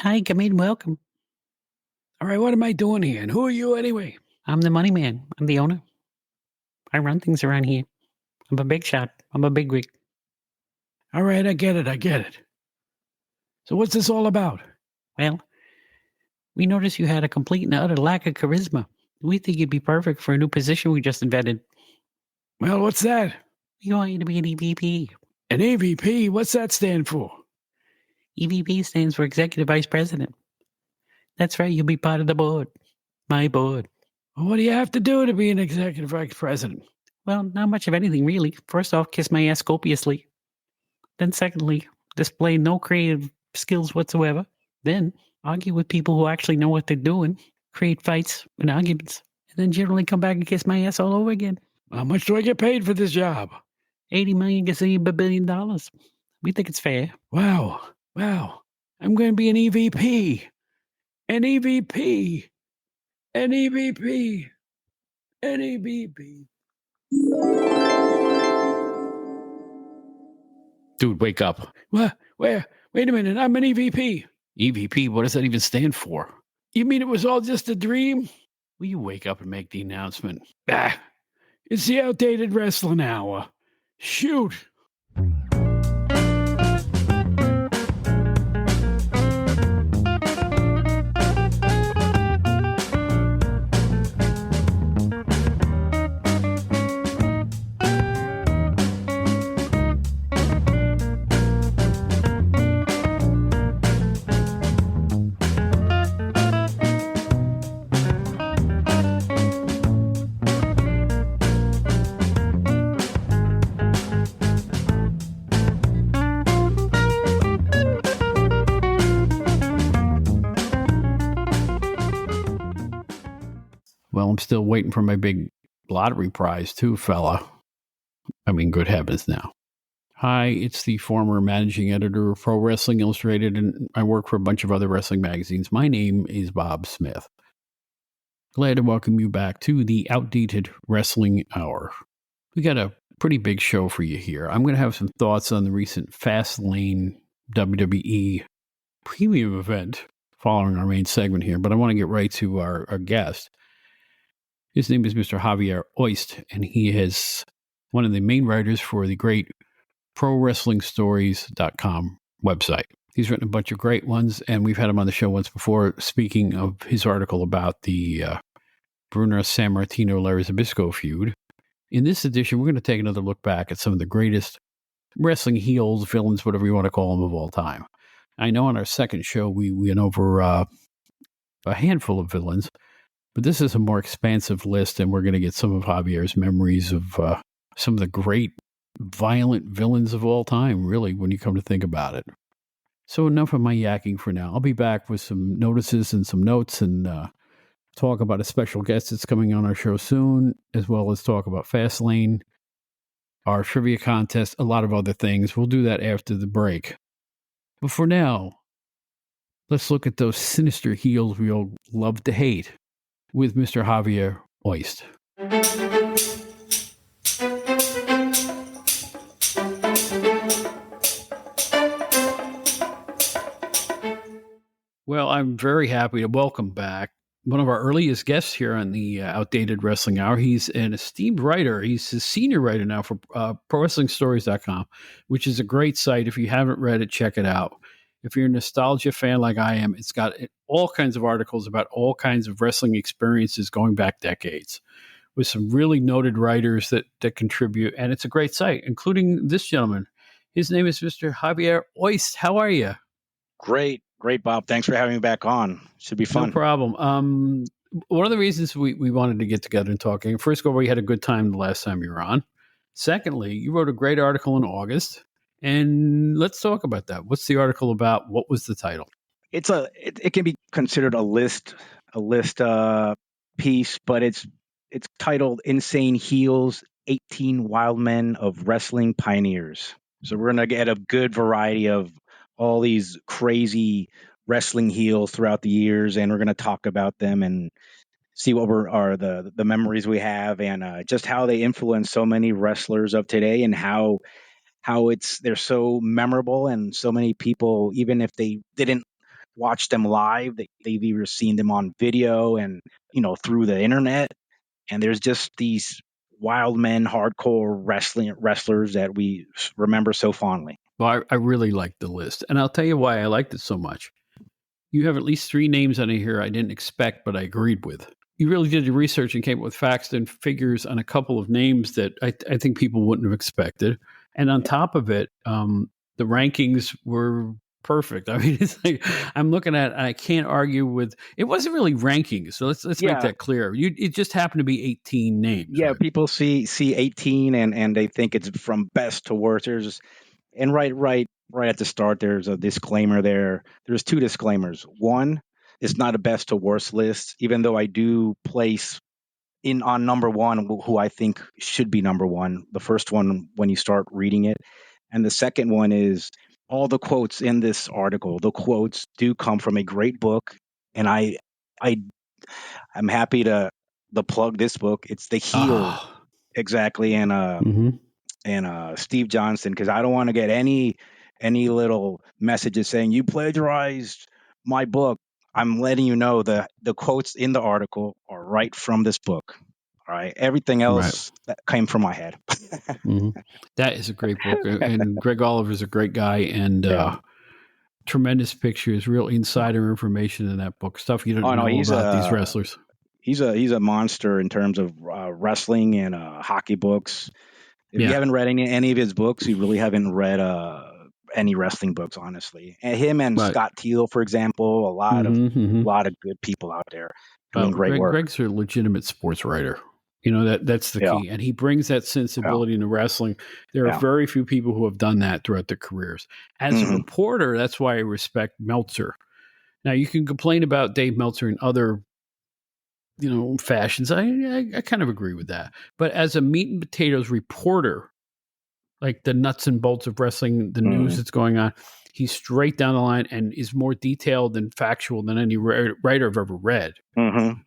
Hi, come in, welcome. All right, what am I doing here? And who are you anyway? I'm the money man. I'm the owner. I run things around here. I'm a big shot. I'm a big wig. All right, I get it. So what's this all about? Well, we noticed you had a complete and utter lack of charisma. We think you'd be perfect for a new position we just invented. Well, what's that? We want you to be an EVP. An EVP? What's that stand for? EVP stands for Executive Vice President. That's right, you'll be part of the board. My board. Well, what do you have to do to be an executive vice president? Well, not much of anything, really. First off, kiss my ass copiously. Then secondly, display no creative skills whatsoever. Then argue with people who actually know what they're doing, create fights and arguments, and then generally come back and kiss my ass all over again. How much do I get paid for this job? $80 million gazillion $1 billion. We think it's fair. Wow. I'm going to be an EVP. An EVP. An EVP. An EVP. Dude, wake up. What? Where? Wait a minute. I'm an EVP. EVP? What does that even stand for? You mean it was all just a dream? Will you wake up and make the announcement? It's the outdated wrestling hour. Shoot. Well, I'm still waiting for my big lottery prize too, fella. I mean, good heavens now. Hi, it's the former managing editor of Pro Wrestling Illustrated, and I work for a bunch of other wrestling magazines. My name is Bob Smith. Glad to welcome you back to the Outdated Wrestling Hour. We got a pretty big show for you here. I'm going to have some thoughts on the recent Fastlane WWE premium event following our main segment here, but I want to get right to our guest. His name is Mr. Javier Ojst, and he is one of the main writers for the great ProWrestlingStories.com website. He's written a bunch of great ones, and we've had him on the show once before, speaking of his article about the Bruno Sammartino Larry Zbyszko feud. In this edition, we're going to take another look back at some of the greatest wrestling heels, villains, whatever you want to call them, of all time. I know on our second show, we went over a handful of villains, but this is a more expansive list, and we're going to get some of Javier's memories of some of the great violent villains of all time, really, when you come to think about it. So enough of my yakking for now. I'll be back with some notices and some notes and talk about a special guest that's coming on our show soon, as well as talk about Fastlane, our trivia contest, a lot of other things. We'll do that after the break. But for now, let's look at those sinister heels we all love to hate with Mr. Javier Ojst. Well, I'm very happy to welcome back one of our earliest guests here on the Outdated Wrestling Hour. He's an esteemed writer. He's a senior writer now for ProWrestlingStories.com, which is a great site. If you haven't read it, check it out. If you're a nostalgia fan like I am, it's got all kinds of articles about all kinds of wrestling experiences going back decades with some really noted writers that contribute. And it's a great site, including this gentleman. His name is Mr. Javier Ojst. How are you? Great, Bob. Thanks for having me back on. Should be fun. No problem. One of the reasons we wanted to get together and talk, first of all, we had a good time the last time you were on. Secondly, you wrote a great article in August, and let's talk about that. What's the article about? What was the title? It can be considered a list piece, but it's titled "Insane Heels: 18 Wild Men of Wrestling Pioneers." So we're going to get a good variety of all these crazy wrestling heels throughout the years, and we're going to talk about them and see what are the memories we have, and just how they influence so many wrestlers of today, and how they're so memorable, and so many people, even if they didn't watched them live. They've either seen them on video and, through the internet. And there's just these wild men, hardcore wrestlers that we remember so fondly. Well, I really liked the list. And I'll tell you why I liked it so much. You have at least 3 names on here I didn't expect, but I agreed with. You really did your research and came up with facts and figures on a couple of names that I think people wouldn't have expected. And on top of it, the rankings were perfect. I mean, it's like I'm looking at, I can't argue with. It wasn't really rankings, so let's make that clear. It just happened to be 18 names. Yeah, right? people see 18 and they think it's from best to worst. And right at the start, there's a disclaimer there. There's 2 disclaimers. One, it's not a best to worst list, even though I do place on number 1 who I think should be number 1. The first one when you start reading it, and the second one is all the quotes in this article. The quotes do come from a great book, and I'm happy to plug this book. It's The Heel, exactly, and Steve Johnson, because I don't want to get any little messages saying you plagiarized my book. I'm letting you know the quotes in the article are right from this book. All right, everything else that came from my head. That is a great book, and Greg Oliver's a great guy, and tremendous pictures, real insider information in that book. Stuff you don't know about these wrestlers. He's a monster in terms of wrestling and hockey books. If you haven't read any of his books, you really haven't read any wrestling books, honestly. And him and Scott Teal, for example, a lot of good people out there doing great work. Greg's a legitimate sports writer. That's the key, and he brings that sensibility into wrestling. There are very few people who have done that throughout their careers. As a reporter, that's why I respect Meltzer. Now, you can complain about Dave Meltzer and other fashions. I kind of agree with that. But as a meat and potatoes reporter, like the nuts and bolts of wrestling, the news that's going on, he's straight down the line and is more detailed and factual than any writer I've ever read.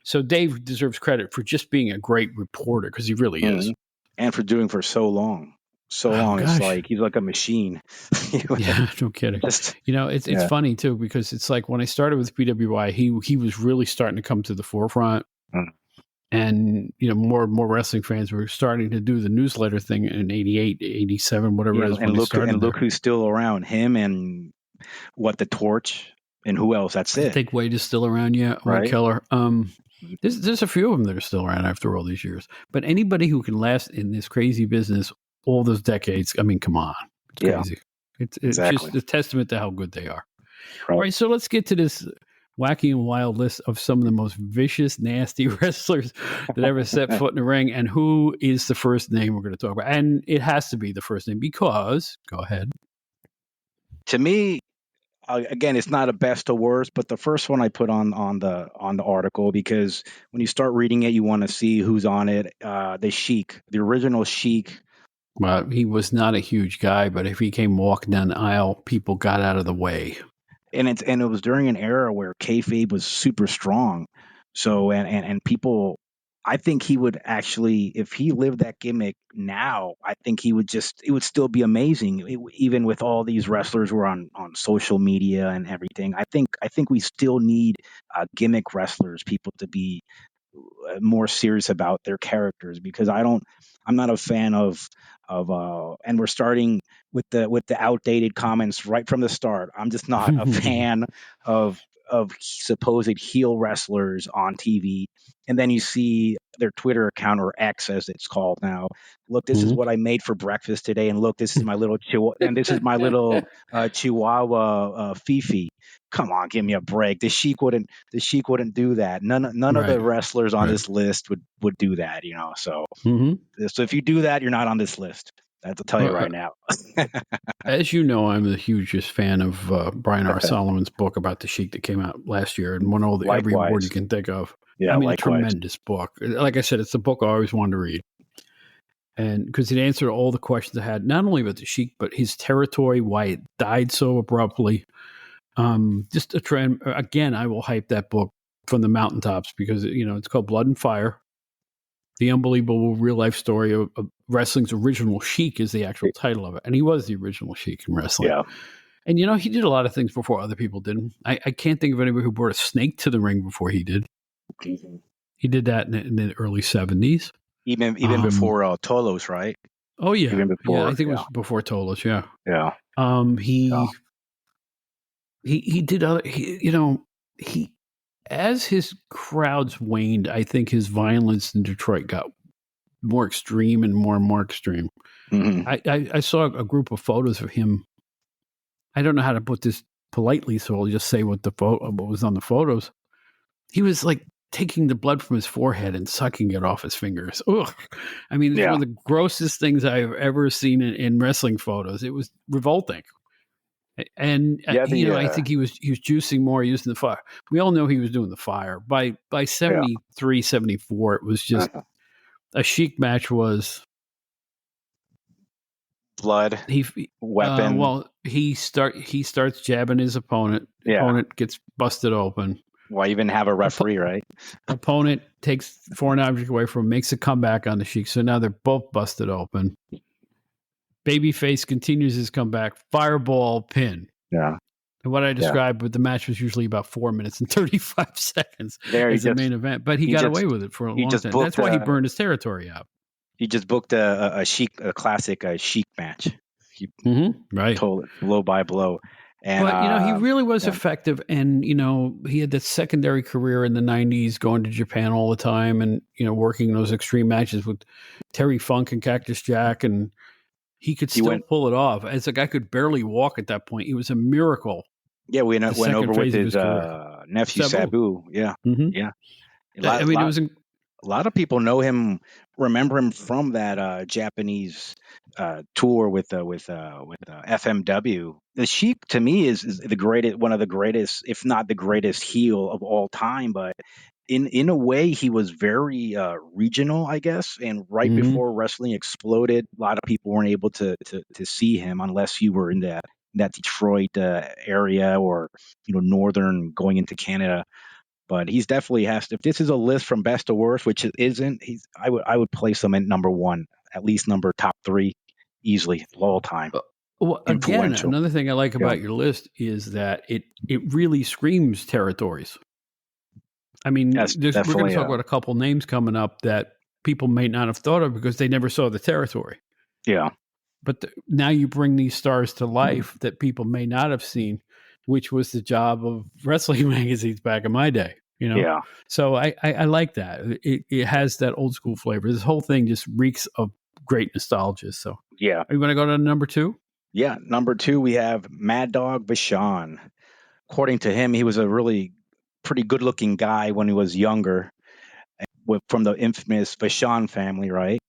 So Dave deserves credit for just being a great reporter, because he really is. And for doing for so long. It's like he's like a machine. Yeah, no kidding. It's funny too, because it's like when I started with PWI, he was really starting to come to the forefront. And, more and more wrestling fans were starting to do the newsletter thing in 88, 87, whatever it is. And look who's still around. Him and The Torch and who else? That's it. I think Wade is still around, Wade Keller. There's a few of them that are still around after all these years. But anybody who can last in this crazy business all those decades, I mean, come on. It's crazy. It's just a testament to how good they are. Right. All right, so let's get to this wacky and wild list of some of the most vicious, nasty wrestlers that ever set foot in the ring. And who is the first name we're going to talk about? And it has to be the first name because, go ahead. To me, again, it's not a best or worst, but the first one I put on the article, because when you start reading it, you want to see who's on it. The Sheik, the original Sheik. Well, he was not a huge guy, but if he came walking down the aisle, people got out of the way. And it was during an era where kayfabe was super strong. So and people, I think he would actually, if he lived that gimmick now, I think it would still be amazing, even with all these wrestlers who are on social media and everything. I think we still need gimmick wrestlers, people to be more serious about their characters, because I'm not a fan of and we're starting with the outdated comments right from the start. I'm just not a fan of supposed heel wrestlers on TV. And then you see their Twitter account, or X as it's called now. Look, this is what I made for breakfast today, and look, this is my little Chihuahua Fifi. Come on, give me a break. The Sheik wouldn't do that. None of the wrestlers on this list would do that, So so if you do that, you're not on this list. I have to tell you right now. As you know, I'm the hugest fan of Brian R. Solomon's book about the Sheik that came out last year and won every award you can think of. Yeah, a tremendous book. Like I said, it's the book I always wanted to read. And because it answered all the questions I had, not only about the Sheik, but his territory, why it died so abruptly. Just a trend. Again, I will hype that book from the mountaintops, because, it's called Blood and Fire. The unbelievable real life story of wrestling's original Sheik is the actual title of it. And he was the original Sheik in wrestling. Yeah. And, he did a lot of things before other people did. I can't think of anybody who brought a snake to the ring before he did. He did that in the early 70s. Even before Tolos, right? Oh, yeah. Even before, yeah, I think it was before Tolos, yeah. Yeah. He did other, he as his crowds waned, I think his violence in Detroit got more extreme and more extreme. Mm-hmm. I saw a group of photos of him. I don't know how to put this politely, so I'll just say what was on the photos. He was like taking the blood from his forehead and sucking it off his fingers. Ugh. I mean, it's one of the grossest things I've ever seen in wrestling photos. It was revolting. And I think he was juicing more using the fire. We all know he was doing the fire. By 73, 74, it was just a Sheik match was blood, weapon. He starts jabbing his opponent. Yeah. Opponent gets busted open. Why even have a referee, right? Opponent takes foreign object away from him, makes a comeback on the Sheik. So now they're both busted open. Babyface continues his comeback. Fireball pin. Yeah. And what I described with the match was usually about 4 minutes and 35 seconds as the main event. But he got away with it for a long time. That's why he burned his territory out. He just booked a classic Sheik match. Right. Told it blow by blow. And, but, he really was effective. And, he had that secondary career in the 90s, going to Japan all the time and, working those extreme matches with Terry Funk and Cactus Jack. And he could still pull it off. As a guy could barely walk at that point. He was a miracle. Yeah, we went over with his nephew, Sabu. Yeah. Mm-hmm. Yeah. A lot of people remember him from that Japanese tour with FMW. The Sheik, to me, is one of the greatest, if not the greatest heel of all time. But in a way, he was very regional, I guess. And right before wrestling exploded, a lot of people weren't able to see him unless you were in that Detroit area or northern going into Canada. But he's definitely if this is a list from best to worst, which it isn't, I would place him at number one, at least top three, easily all time. Well, again, another thing I like about your list is that it really screams territories. I mean, we're going to talk about a couple names coming up that people may not have thought of because they never saw the territory. Yeah. But now you bring these stars to life that people may not have seen, which was the job of wrestling magazines back in my day. Yeah. So I like that. It has that old school flavor. This whole thing just reeks of great nostalgia. So yeah. Are you going to go to number 2? Yeah. Number 2, we have Mad Dog Vachon. According to him, he was a really pretty good looking guy when he was younger, from the infamous Vachon family, right?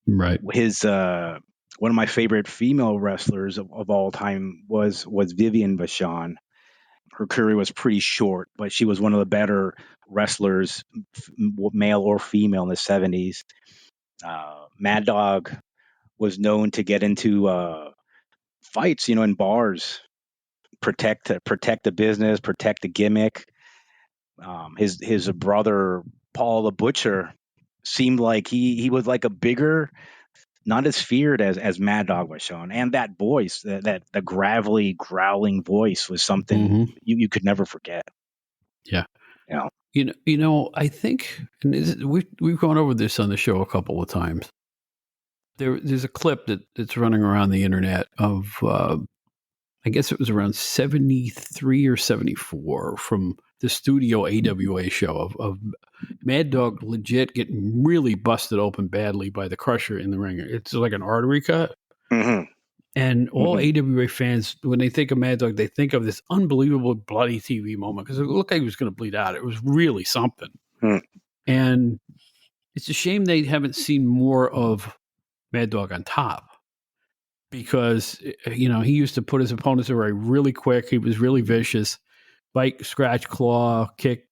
Right. His one of my favorite female wrestlers of all time was Vivian Vachon. Her career was pretty short, but she was one of the better wrestlers, male or female, in the 70s. Mad Dog was known to get into fights, in bars, protect the business, protect the gimmick. His brother Paul the Butcher seemed like he was like a bigger, not as feared as Mad Dog Vachon, and that voice, that the gravelly, growling voice, was something you could never forget. Yeah, yeah. I think, and we've gone over this on the show a couple of times. There's a clip that's running around the internet of, I guess it was around 73 or 74 from the Studio AWA show of Mad Dog legit getting really busted open badly by the Crusher in the ring. It's like an artery cut. Mm-hmm. And all AWA fans, when they think of Mad Dog, they think of this unbelievable bloody TV moment because it looked like he was going to bleed out. It was really something. And it's a shame they haven't seen more of Mad Dog on top. Because, he used to put his opponents away really quick. He was really vicious. Bite, scratch, claw, kick,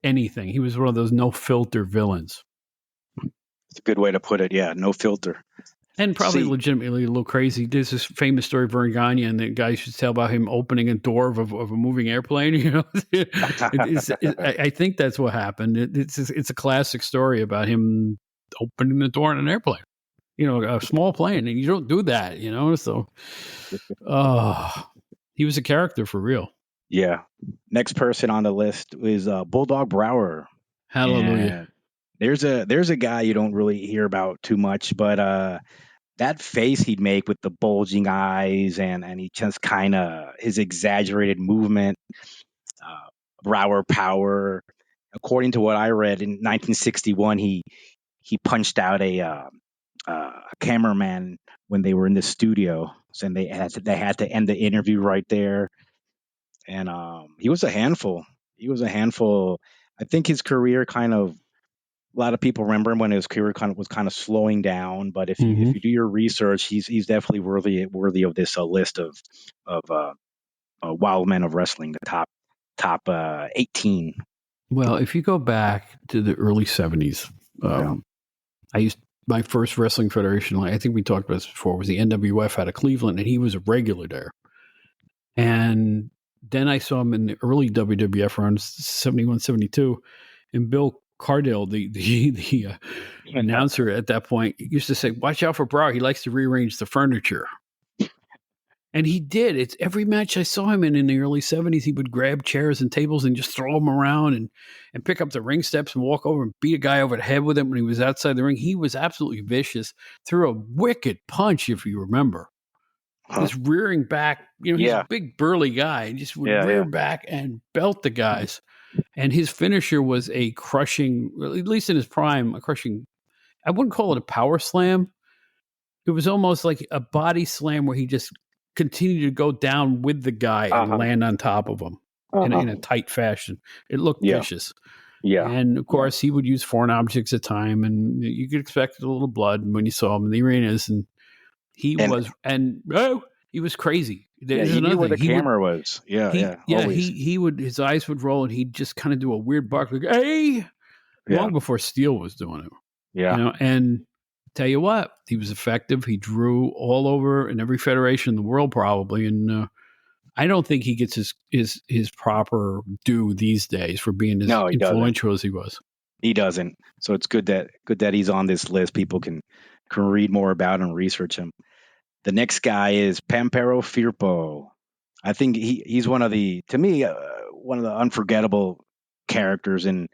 anything. He was one of those no-filter villains. It's a good way to put it, yeah, no filter. And probably legitimately a little crazy. There's this famous story of Vern Gagne, and the guy should tell about him opening a door of a moving airplane. I think that's what happened. It's a classic story about him opening the door in an airplane. A small plane, and you don't do that, so. He was a character for real. Yeah. Next person on the list is Bulldog Brower. Hallelujah. And there's a guy you don't really hear about too much, but that face he'd make with the bulging eyes and he just kind of his exaggerated movement, Brower power. According to what I read in 1961, he punched out a cameraman when they were in the studio, so they had to end the interview right there. And he was a handful. He was a handful. I think his career kind of a lot of people remember him when his career was kind of slowing down. But if you do your research, he's definitely worthy of this list of wild men of wrestling, the top 18. Well, if you go back to the early 70s, my first wrestling federation, I think we talked about this before, was the NWF out of Cleveland, and he was a regular there. And then I saw him in the early WWF around 71, 72, and Bill Cardell, the announcer at that point, used to say, "Watch out for Brower. He likes to rearrange the furniture." And he did. It's every match I saw him in the early 70s, he would grab chairs and tables and just throw them around and pick up the ring steps and walk over and beat a guy over the head with him when he was outside the ring. He was absolutely vicious. Threw a wicked punch, if you remember. Just rearing back. He's a big burly guy and just would rear back and belt the guys. And his finisher was a crushing, at least in his prime, I wouldn't call it a power slam. It was almost like a body slam where he just continued to go down with the guy and land on top of him in a tight fashion. It looked vicious. Yeah. And of course, he would use foreign objects at time, and you could expect a little blood when you saw him in the arenas. And he was crazy. He knew where the camera was. His eyes would roll, and he'd just kind of do a weird bark, like, "Hey!" long before Steele was doing it. Yeah. And tell you what, he was effective. He drew all over in every federation in the world, probably. And I don't think he gets his proper due these days for being as influential as he was. He doesn't. So it's good that he's on this list. People can read more about him, research him. The next guy is Pampero Firpo. I think he's one of the unforgettable characters in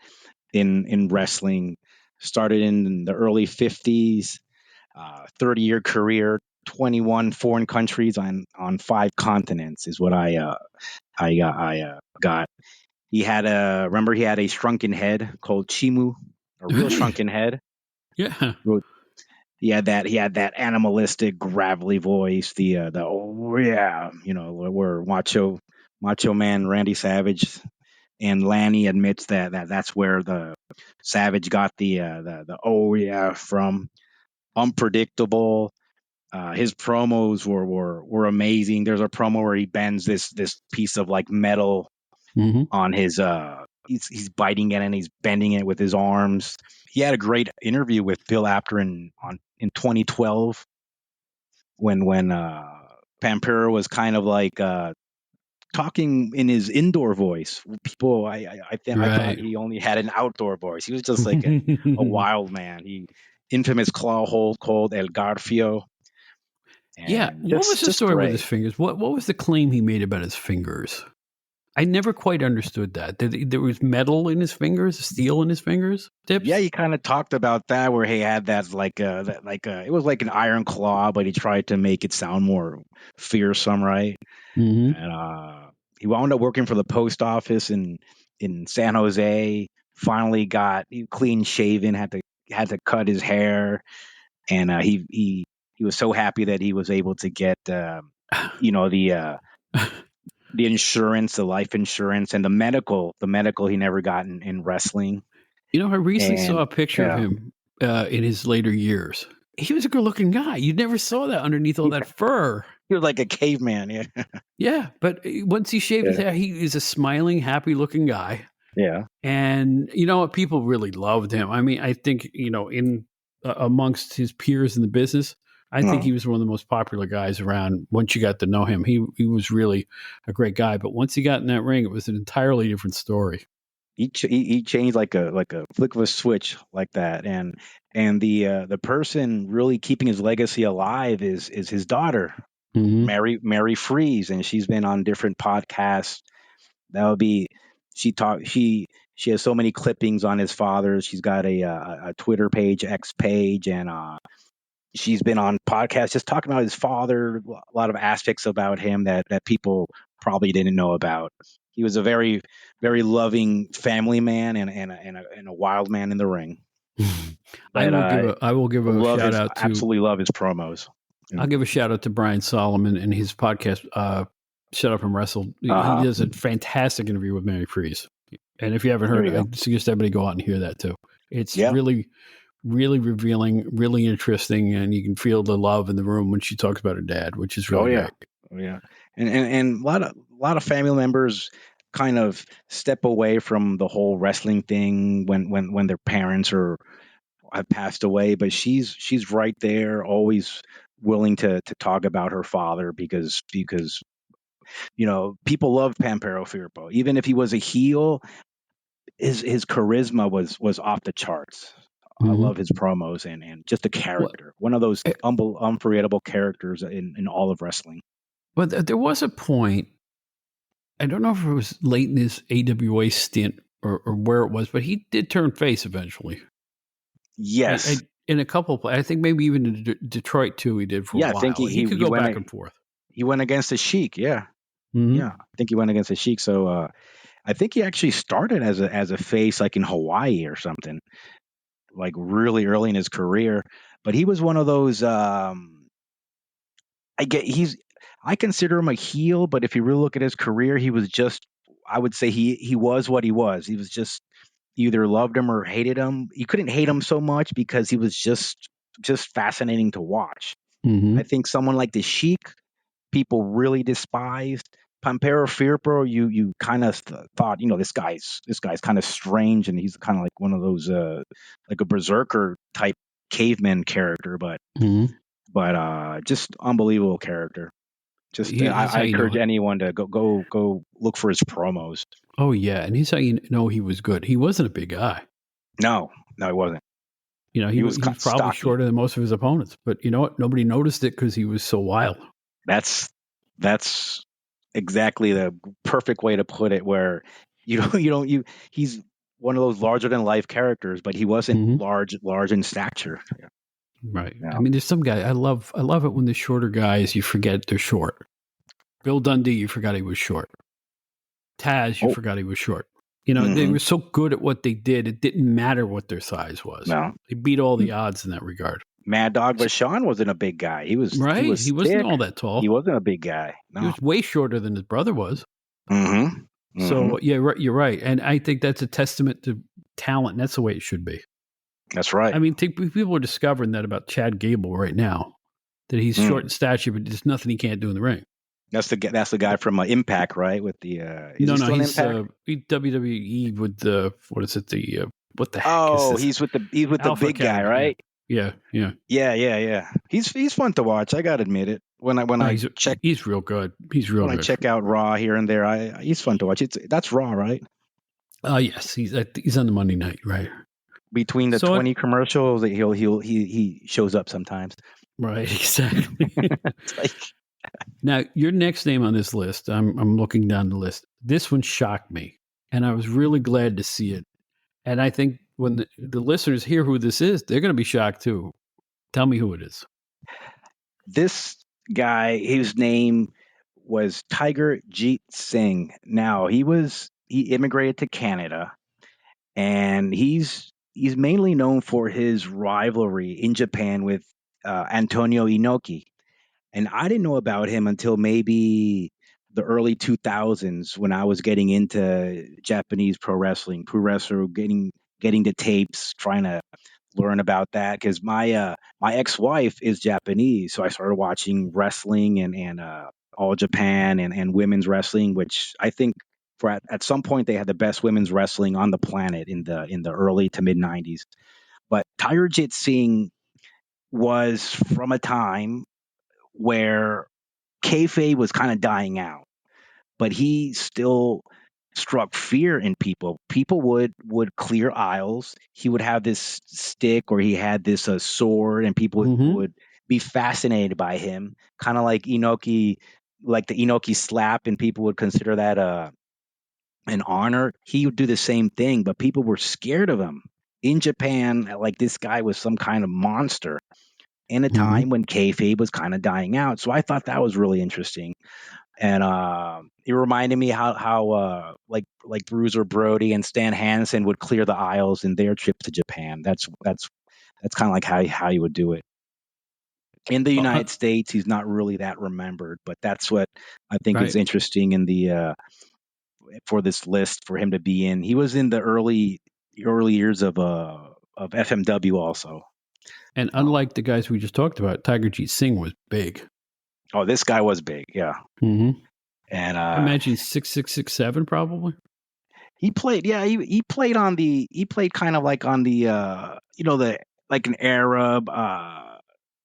wrestling. Started in the early 50s, 30-year career, 21 foreign countries on 5 continents is what I got. He had a shrunken head called Chimu, a real shrunken head. Yeah. He had that animalistic, gravelly voice. Where Macho Man Randy Savage and Lanny admits that's where the Savage got the from. Unpredictable. His promos were amazing. There's a promo where he bends this piece of like metal on his he's biting it and he's bending it with his arms. He had a great interview with Phil Apter in 2012 when Pampero was kind of like talking in his indoor voice. People, I thought he only had an outdoor voice. He was just like a wild man. He infamous claw hold called El Garfio. What was the story with his fingers? What was the claim he made about his fingers? I never quite understood that. There was metal in his fingers, steel in his fingers. Tips? Yeah, he kind of talked about that, where he had that it was like an iron claw, but he tried to make it sound more fearsome, right? Mm-hmm. And he wound up working for the post office in San Jose. Finally got clean shaven, had to cut his hair, and he was so happy that he was able to get the insurance, the life insurance, and the medical he never got in wrestling. I recently saw a picture of him in his later years. He was a good-looking guy. You never saw that underneath all that fur. He was like a caveman, yeah. Yeah, but once he shaved his hair, he is a smiling, happy-looking guy. Yeah. And you know what? People really loved him. I mean, I think, in amongst his peers in the business, I think he was one of the most popular guys around. Once you got to know him, he was really a great guy. But once he got in that ring, it was an entirely different story. He changed like a flick of a switch like that, and the person really keeping his legacy alive is his daughter, Mhm. Mary Freeze, and she's been on different podcasts. That would be she has so many clippings on his father. She's got a Twitter page, X page, and she's been on podcasts just talking about his father, a lot of aspects about him that people probably didn't know about. He was a very, very loving family man and a wild man in the ring. I But will give a shout out to absolutely love his promos. I'll give a shout out to Brian Solomon and his podcast, Shut Up and Wrestle. He does a fantastic interview with Mary Freeze. And if you haven't heard it, I suggest everybody go out and hear that too. It's really, really revealing, really interesting, and you can feel the love in the room when she talks about her dad, which is really great. Oh yeah. And a lot of family members kind of step away from the whole wrestling thing when their parents have passed away, but she's right there, always willing to talk about her father because people love Pampero Firpo. Even if he was a heel, his charisma was off the charts. I love his promos and just a character. One of those unforgettable characters in all of wrestling. But there was a point, I don't know if it was late in his AWA stint or where it was, but he did turn face eventually. Yes. In a couple of, I think maybe even in Detroit too, he did for a while. I think he could go back and forth. He went against the Sheik, yeah. Mm-hmm. Yeah, I think he went against the Sheik. So I think he actually started as a face like in Hawaii or something, like really early in his career. But he was one of those. I consider him a heel, but if you really look at his career, he was just. I would say he was what he was. He was just either loved him or hated him. You couldn't hate him so much because he was just fascinating to watch. Mm-hmm. I think someone like the Sheik, people really despised. Pampero Firpo, you kind of thought, this guy's kind of strange, and he's kind of like one of those like a berserker type caveman character, but just unbelievable character. Just I encourage anyone to go look for his promos. Oh yeah, and he's how you know he was good. He wasn't a big guy. No, he wasn't. He was probably stocky. Shorter than most of his opponents, but you know what? Nobody noticed it because he was so wild. That's exactly the perfect way to put it. Where he's one of those larger than life characters, but he wasn't large in stature. Yeah. Right. Yeah. I mean, there's some guy I love it when the shorter guys you forget they're short. Bill Dundee, you forgot he was short. Taz, you forgot he was short. They were so good at what they did, it didn't matter what their size was. No. They beat all the odds in that regard. Mad Dog Vachon wasn't a big guy. He was right. He wasn't all that tall. He wasn't a big guy. No. He was way shorter than his brother was. Mm-hmm. So yeah, you're right, and I think that's a testament to talent. And that's the way it should be. That's right. I mean, people are discovering that about Chad Gable right now, that he's short in stature, but there's nothing he can't do in the ring. That's the guy from Impact, right? With the he's WWE with the what is it? The what the heck? Oh, he's with the big guy, right? Yeah. He's fun to watch. I gotta admit it. When I check, he's real good. When I check out Raw here and there, he's fun to watch. That's Raw, right? Yes, he's on the Monday night, right? Between the 20 commercials, he shows up sometimes. Right, exactly. Now, your next name on this list, I'm looking down the list. This one shocked me, and I was really glad to see it. And I think when the listeners hear who this is, they're going to be shocked too. Tell me who it is. This guy, his name was Tiger Jeet Singh. Now, he immigrated to Canada, and he's mainly known for his rivalry in Japan with Antonio Inoki. And I didn't know about him until maybe the early 2000s when I was getting into Japanese pro wrestling, getting the tapes, trying to learn about that because my ex-wife is Japanese, so I started watching wrestling and All Japan and women's wrestling, which I think at some point they had the best women's wrestling on the planet in the early to mid 90s. But Tiger Jeet Singh was from a time where kayfabe was kind of dying out, but he still struck fear in people. People would clear aisles. He would have this stick, or he had this sword, and people would be fascinated by him, kind of like Inoki, like the Inoki slap, and people would consider that an honor. He would do the same thing, but people were scared of him in Japan. Like this guy was some kind of monster in a time when kayfabe was kind of dying out. So I thought that was really interesting. And it reminded me how like Bruiser Brody and Stan Hansen would clear the aisles in their trip to Japan. That's kind of like how you would do it. In the United States, he's not really that remembered, but that's what I think is interesting in the for this list for him to be in. He was in the early years of FMW also. And unlike the guys we just talked about, Tiger Jeet Singh was big. Oh, this guy was big, yeah. Mm-hmm. And I imagine 6'6", 6'7", probably. He played kind of like on the the like an Arab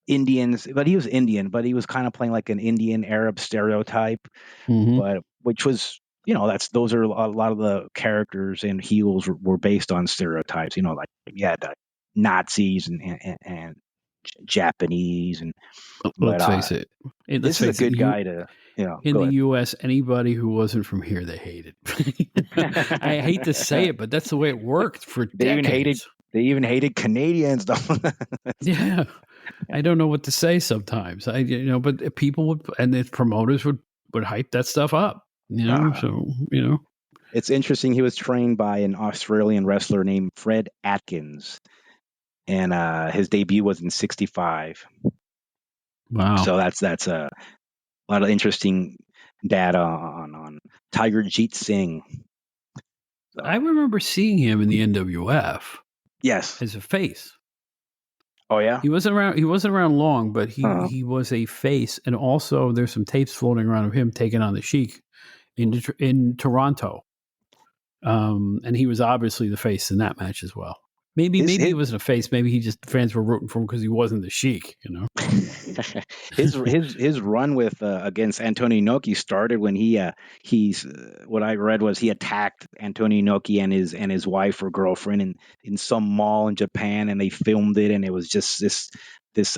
Indians, but he was Indian, but he was kind of playing like an Indian Arab stereotype, but which was those are a lot of the characters and heels were based on stereotypes. Like the Nazis and Japanese and. Let's face it. This is a good guy to, in the U.S., anybody who wasn't from here, they hated. I hate to say it, but that's the way it worked for decades. They even hated Canadians, though. Yeah. I don't know what to say sometimes. But people would, and the promoters would hype that stuff up, It's interesting. He was trained by an Australian wrestler named Fred Atkins, and his debut was in '65. Wow. So that's a lot of interesting data on Tiger Jeet Singh. So, I remember seeing him in the NWF. Yes. As a face. Oh yeah. He wasn't around long, but he was a face, and also there's some tapes floating around of him taking on the Sheik in Toronto. And he was obviously the face in that match as well. Maybe he wasn't a face. Maybe fans were rooting for him because he wasn't the Sheik, His run with against Antonio Inoki started when he's what I read was he attacked Antonio Inoki and his wife or girlfriend in some mall in Japan, and they filmed it, and it was just this that's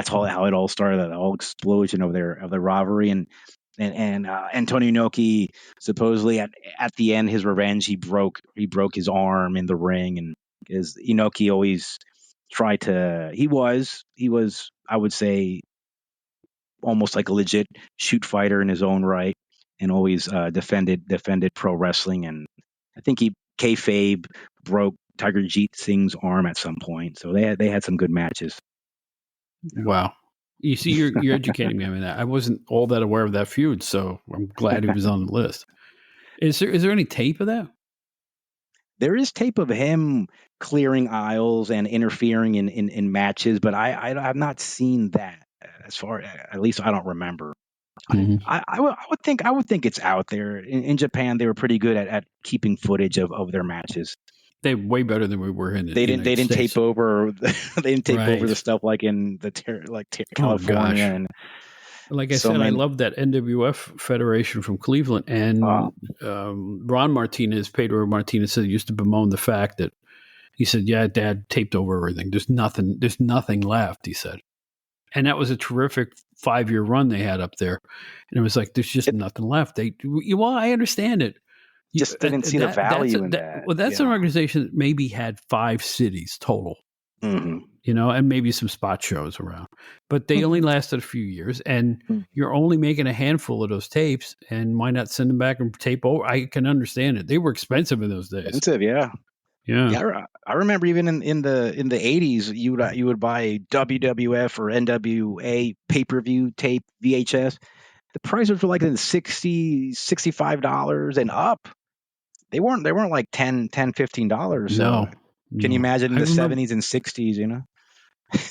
how it all started, the whole explosion of their rivalry. And Antonio Inoki supposedly at the end, his revenge, he broke his arm in the ring, and because Inoki always tried to, he was I would say almost like a legit shoot fighter in his own right, and always defended pro wrestling. And I think kayfabe broke Tiger Jeet Singh's arm at some point, so they had some good matches. Wow. You see, you're educating me. I mean, I wasn't all that aware of that feud, so I'm glad he was on the list. Is there any tape of that? There is tape of him clearing aisles and interfering in matches, but I have not seen that. At least I don't remember. Mm-hmm. I would think it's out there. In Japan, they were pretty good at keeping footage of their matches. They're way better than we were in. They didn't tape over. They didn't tape over the stuff like in California. And like I said, I love that NWF Federation from Cleveland, and Ron Martinez, Pedro Martinez, said he used to bemoan the fact that he said, "Yeah, Dad taped over everything. There's nothing left." He said, and that was a terrific 5-year run they had up there, and it was like there's just nothing left. I understand it. Just didn't see the value in that. Well, that's an organization that maybe had 5 cities total, mm-hmm. And maybe some spot shows around. But they only lasted a few years, and you're only making a handful of those tapes, and why not send them back and tape over? I can understand it. They were expensive in those days. Expensive, yeah. Yeah. I remember even in the 80s, you would buy a WWF or NWA pay-per-view tape VHS. The prices were like in $60, $65 and up. They weren't like $10, $15. So no. Can you imagine the 70s and 60s,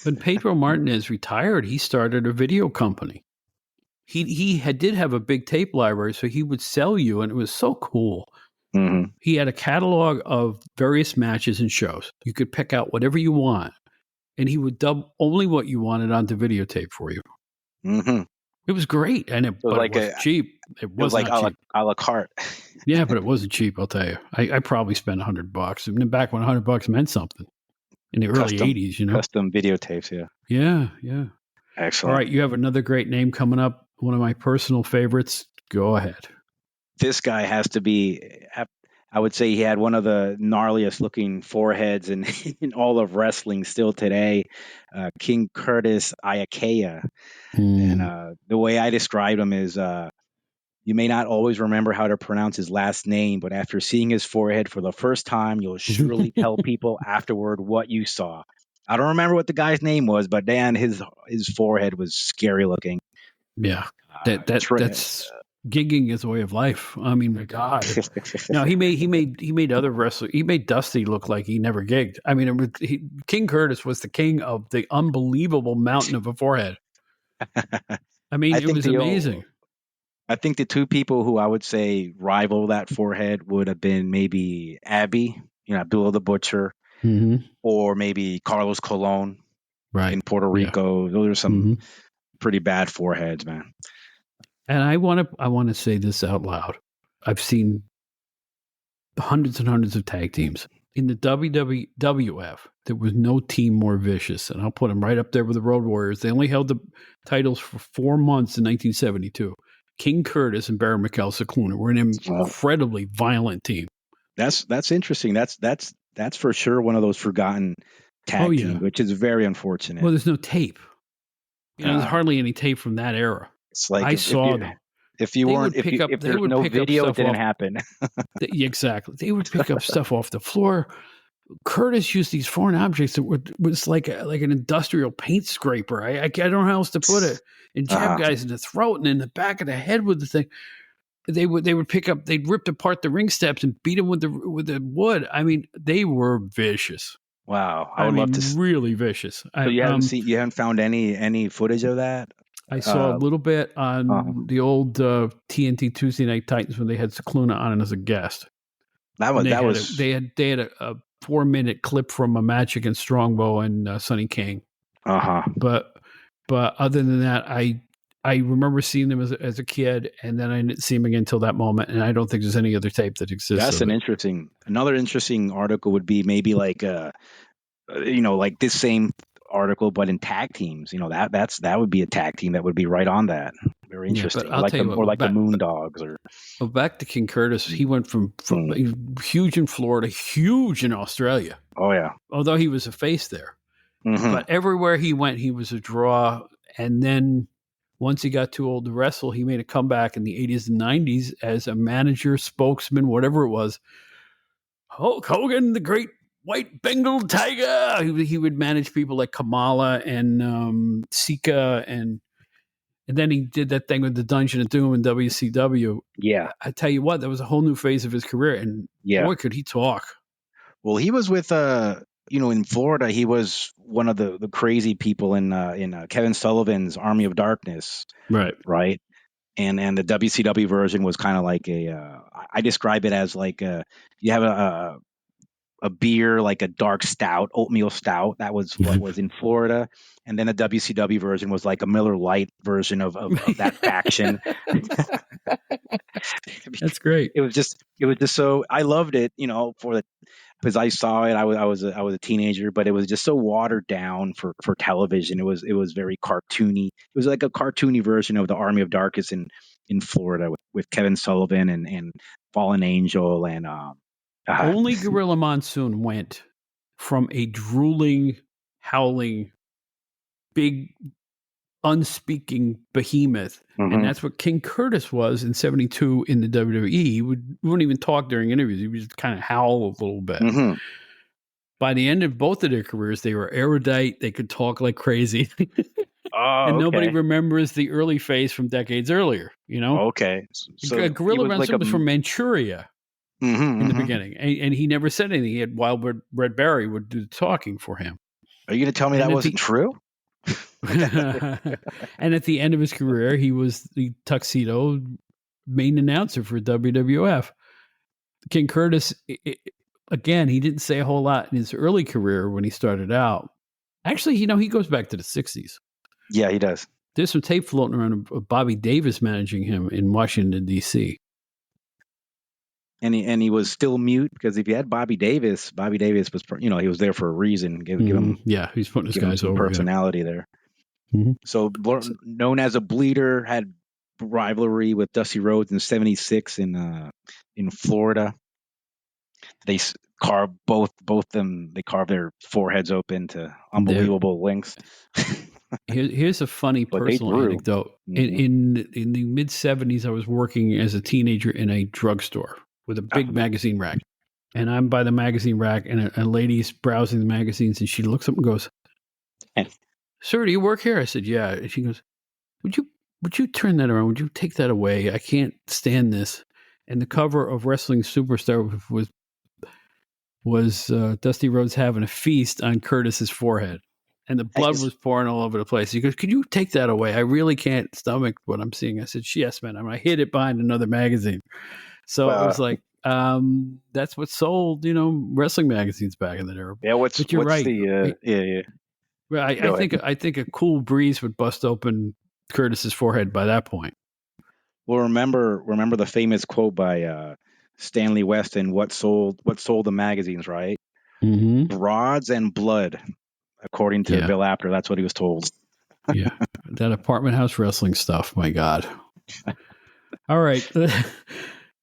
When Pedro Martinez retired, he started a video company. He did have a big tape library, so he would sell you, and it was so cool. Mm-hmm. He had a catalog of various matches and shows. You could pick out whatever you want, and he would dub only what you wanted onto videotape for you. Mm-hmm. It was great, and it wasn't cheap. It was like a la carte. Yeah, but it wasn't cheap, I'll tell you. I probably spent $100, and back when $100 meant something. in the early 80s, you know? Custom videotapes, yeah. Yeah, yeah. Excellent. All right, you have another great name coming up. One of my personal favorites. Go ahead. This guy has to be, I would say he had one of the gnarliest looking foreheads in, in all of wrestling still today. King Curtis Ayakaya. And the way I described him is you may not always remember how to pronounce his last name, but after seeing his forehead for the first time, you'll surely tell people afterward what you saw. I don't remember what the guy's name was, but Dan, his forehead was scary looking. Yeah, that's gigging is a way of life. I mean, my God. No, he made other wrestlers. He made Dusty look like he never gigged. I mean, King Curtis was the king of the unbelievable mountain of a forehead. I mean, it was amazing. I think the two people who I would say rival that forehead would have been maybe Abby, Abdullah the Butcher, or maybe Carlos Colon in Puerto Rico. Yeah. Those are some pretty bad foreheads, man. And I want to say this out loud. I've seen hundreds and hundreds of tag teams. In the WWF, there was no team more vicious, and I'll put them right up there with the Road Warriors. They only held the titles for 4 months in 1972. King Curtis and Barry Mikel Cicluna were an incredibly violent team. That's interesting. That's for sure one of those forgotten tag teams, which is very unfortunate. Well, there's no tape. There's hardly any tape from that era. It's like I saw them. If there's no video, it didn't happen. Exactly. They would pick up stuff off the floor. Curtis used these foreign objects that was like an industrial paint scraper. I don't know how else to put it. And jab guys in the throat and in the back of the head with the thing. They would pick up. They'd ripped apart the ring steps and beat them with the wood. I mean, they were vicious. Wow, I would love to. Really vicious. So you haven't found any footage of that? I saw a little bit on the old TNT Tuesday Night Titans when they had Cicluna on as a guest. They had a 4-minute clip from a match against Strongbow and Sonny King. But other than that, I remember seeing them as a kid, and then I didn't see them again until that moment. And I don't think there's any other tape that exists. That's another interesting article would be maybe like like this same article, but in tag teams. That would be a tag team that would be right on that. Very interesting. Yeah, the Moondogs or. Well, back to King Curtis, he went from huge in Florida, huge in Australia. Oh yeah. Although he was a face there, but everywhere he went, he was a draw. And then once he got too old to wrestle, he made a comeback in the 80s and 90s as a manager, spokesman, whatever it was. Hulk Hogan, the great white Bengal tiger. He would manage people like Kamala and Sika, and then he did that thing with the Dungeon of Doom and WCW. Yeah, I tell you what, that was a whole new phase of his career, and boy, could he talk. Well, he was with in Florida, he was one of the crazy people in Kevin Sullivan's Army of Darkness. Right. And the WCW version was kind of like I describe it as like you have a beer like a dark stout, oatmeal stout. That was what was in Florida. And then the WCW version was like a Miller Lite version of that faction. That's great. It was just so, I loved it, because I saw it. I was a teenager, but it was just so watered down for television. It was very cartoony. It was like a cartoony version of the Army of Darkness in Florida with Kevin Sullivan and Fallen Angel and only Gorilla Monsoon went from a drooling, howling, big, unspeaking behemoth, and that's what King Curtis was in '72 in the WWE. He wouldn't even talk during interviews. He would just kind of howl a little bit. By the end of both of their careers, they were erudite. They could talk like crazy. And nobody remembers the early phase from decades earlier, Okay. So Gorilla Monsoon was from Manchuria in the beginning, and he never said anything. He had Wild Red Barry would do the talking for him. Are you going to tell me that wasn't true? And at the end of his career, he was the tuxedo main announcer for WWF. King Curtis, again, he didn't say a whole lot in his early career when he started out. Actually, he goes back to the 60s. Yeah, he does. There's some tape floating around of Bobby Davis managing him in Washington, D.C. And he was still mute because if you had Bobby Davis was, he was there for a reason. Give him he's putting his give him guys some over. personality there. Mhm. So known as a bleeder, had rivalry with Dusty Rhodes in '76 in Florida. They carved both them. They carved their foreheads open to unbelievable lengths. Here's a funny But they personal threw. anecdote. Mhm. In the mid '70s, I was working as a teenager in a drugstore with a big magazine rack, and I'm by the magazine rack, and a lady's browsing the magazines, and she looks up and goes, "Sir, do you work here?" I said, "Yeah." And she goes, Would you turn that around? Would you take that away? I can't stand this." And the cover of Wrestling Superstar was Dusty Rhodes having a feast on Curtis's forehead, and the blood was pouring all over the place. He goes, "Could you take that away? I really can't stomach what I'm seeing." I said, "Yes, man." I hid it behind another magazine. So it was like, that's what sold, wrestling magazines back in the day. Yeah, but you're right. Yeah. I think a cool breeze would bust open Curtis's forehead by that point. Well, remember the famous quote by Stanley Weston, what sold the magazines, right? Mm-hmm. Broads and blood, according to Bill Apter. That's what he was told. Yeah, that apartment house wrestling stuff. My God. All right.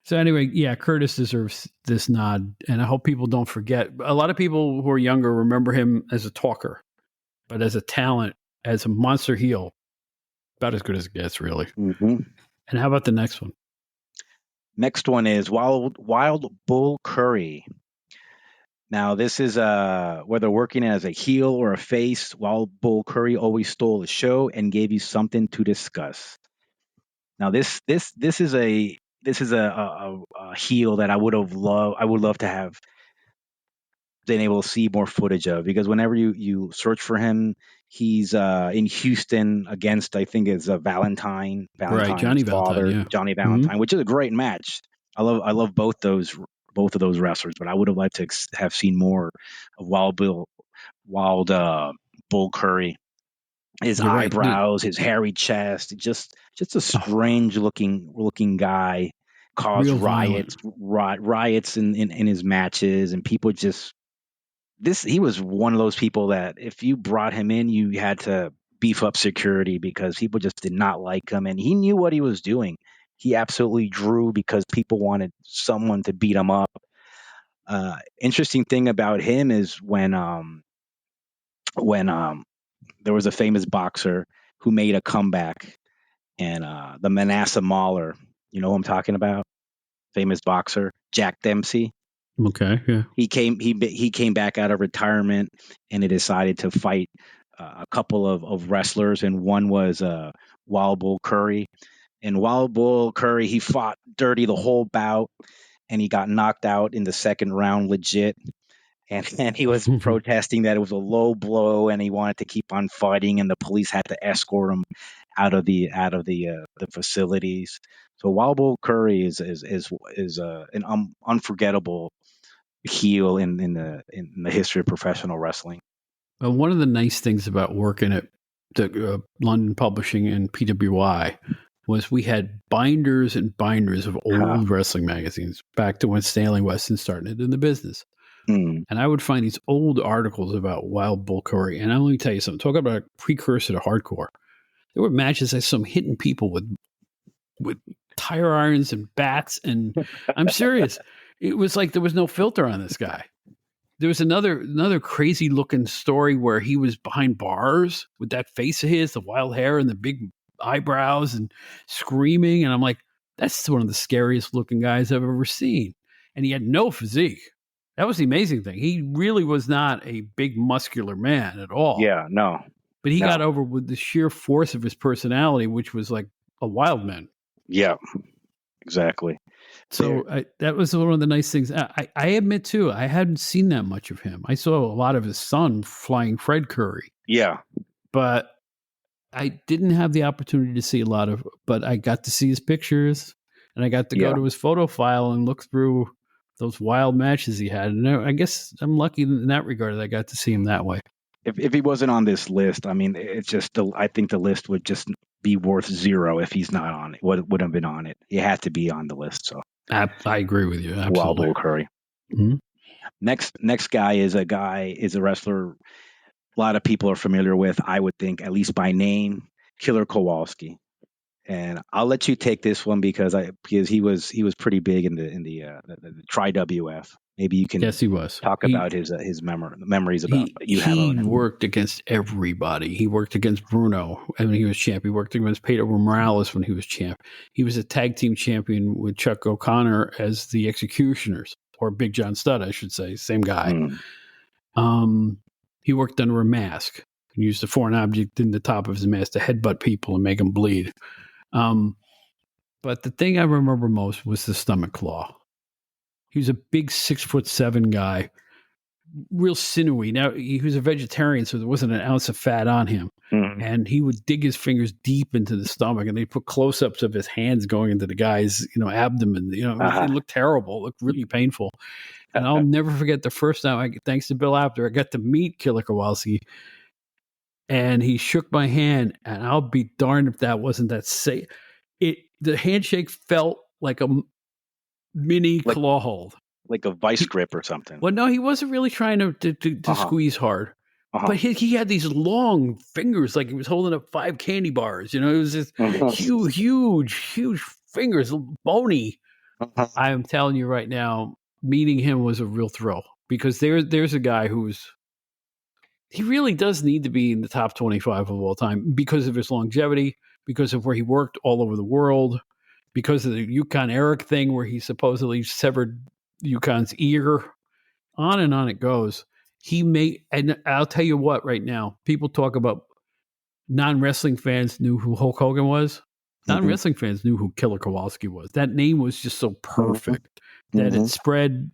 So anyway, Curtis deserves this nod, and I hope people don't forget. A lot of people who are younger remember him as a talker, but as a talent, as a monster heel, about as good as it gets, really. Mm-hmm. And how about the next one? Next one is Wild Bull Curry. Now, this is whether working as a heel or a face, Wild Bull Curry always stole the show and gave you something to discuss. Now, this is a heel that I would love to have been able to see more footage of, because whenever you search for him, he's in Houston against, I think it's Valentine's Johnny father, Valentine, Johnny Valentine, which is a great match. I love both of those wrestlers, but I would have liked to have seen more of Wild Bull Curry. His eyebrows, his hairy chest, just a strange looking guy. Caused riots in his matches, and people just he was one of those people that if you brought him in, you had to beef up security because people just did not like him, and he knew what he was doing. He absolutely drew because people wanted someone to beat him up. Interesting thing about him is when there was a famous boxer who made a comeback, and the Manasseh Mauler, you know who I'm talking about? Famous boxer, Jack Dempsey. Okay, yeah. He came back out of retirement, and he decided to fight a couple of wrestlers, and one was Wild Bull Curry. And Wild Bull Curry, he fought dirty the whole bout, and he got knocked out in the second round legit. And he was protesting that it was a low blow, and he wanted to keep on fighting, and the police had to escort him out of the facilities. So Wild Bull Curry is an unforgettable heel in the history of professional wrestling. One of the nice things about working at the London Publishing and PWI was we had binders and binders of old wrestling magazines back to when Stanley Weston started in the business. And I would find these old articles about Wild Bull Curry. And let me tell you something. Talk about a precursor to hardcore. There were matches I saw him hitting people with tire irons and bats. And I'm serious. It was like there was no filter on this guy. There was another crazy looking story where he was behind bars with that face of his, the wild hair and the big eyebrows and screaming. And I'm like, that's one of the scariest looking guys I've ever seen. And he had no physique. That was the amazing thing. He really was not a big muscular man at all. Yeah, no. But he got over with the sheer force of his personality, which was like a wild man. Yeah, exactly. So that was one of the nice things. I admit, too, I hadn't seen that much of him. I saw a lot of his son, Flying Fred Curry. Yeah. But I didn't have the opportunity to see a lot of, but I got to see his pictures, and I got to go to his photo file and look through those wild matches he had. And I guess I'm lucky in that regard that I got to see him that way. If he wasn't on this list, I mean, it's just I think the list would just be worth zero if he's not on it. Wouldn't have been on it. He had to be on the list. So I agree with you. Wild Absolutely. Bull Curry. Mhm. Next guy is a wrestler a lot of people are familiar with, I would think, at least by name, Killer Kowalski. And I'll let you take this one because he was pretty big in the Tri-WF. Maybe you can Yes, he was. talk about his memories about you have He on him. worked against everybody. He worked against Bruno when he was champ. He worked against Pedro Morales when he was champ. He was a tag team champion with Chuck O'Connor as the Executioners, or Big John Studd, I should say. Same guy. He worked under a mask. He used a foreign object in the top of his mask to headbutt people and make them bleed. But the thing I remember most was the stomach claw. He was a big 6'7" guy, real sinewy. Now, he was a vegetarian, so there wasn't an ounce of fat on him. And he would dig his fingers deep into the stomach, and they put close-ups of his hands going into the guy's, abdomen. It looked terrible. It looked really painful. And I'll never forget the first time, thanks to Bill Apter, I got to meet Killer Kowalski. And he shook my hand, and I'll be darned if that wasn't that safe. The handshake felt like a mini claw hold, like a vice grip or something. Well, no, he wasn't really trying to squeeze hard, but he had these long fingers, like he was holding up 5 candy bars. It was just huge fingers, bony. I am telling you right now, meeting him was a real thrill because there's a guy he really does need to be in the top 25 of all time because of his longevity, because of where he worked all over the world, because of the Yukon Eric thing where he supposedly severed Yukon's ear. On and on it goes. And I'll tell you what right now, people talk about non-wrestling fans knew who Hulk Hogan was. Non-wrestling fans knew who Killer Kowalski was. That name was just so perfect that it spread.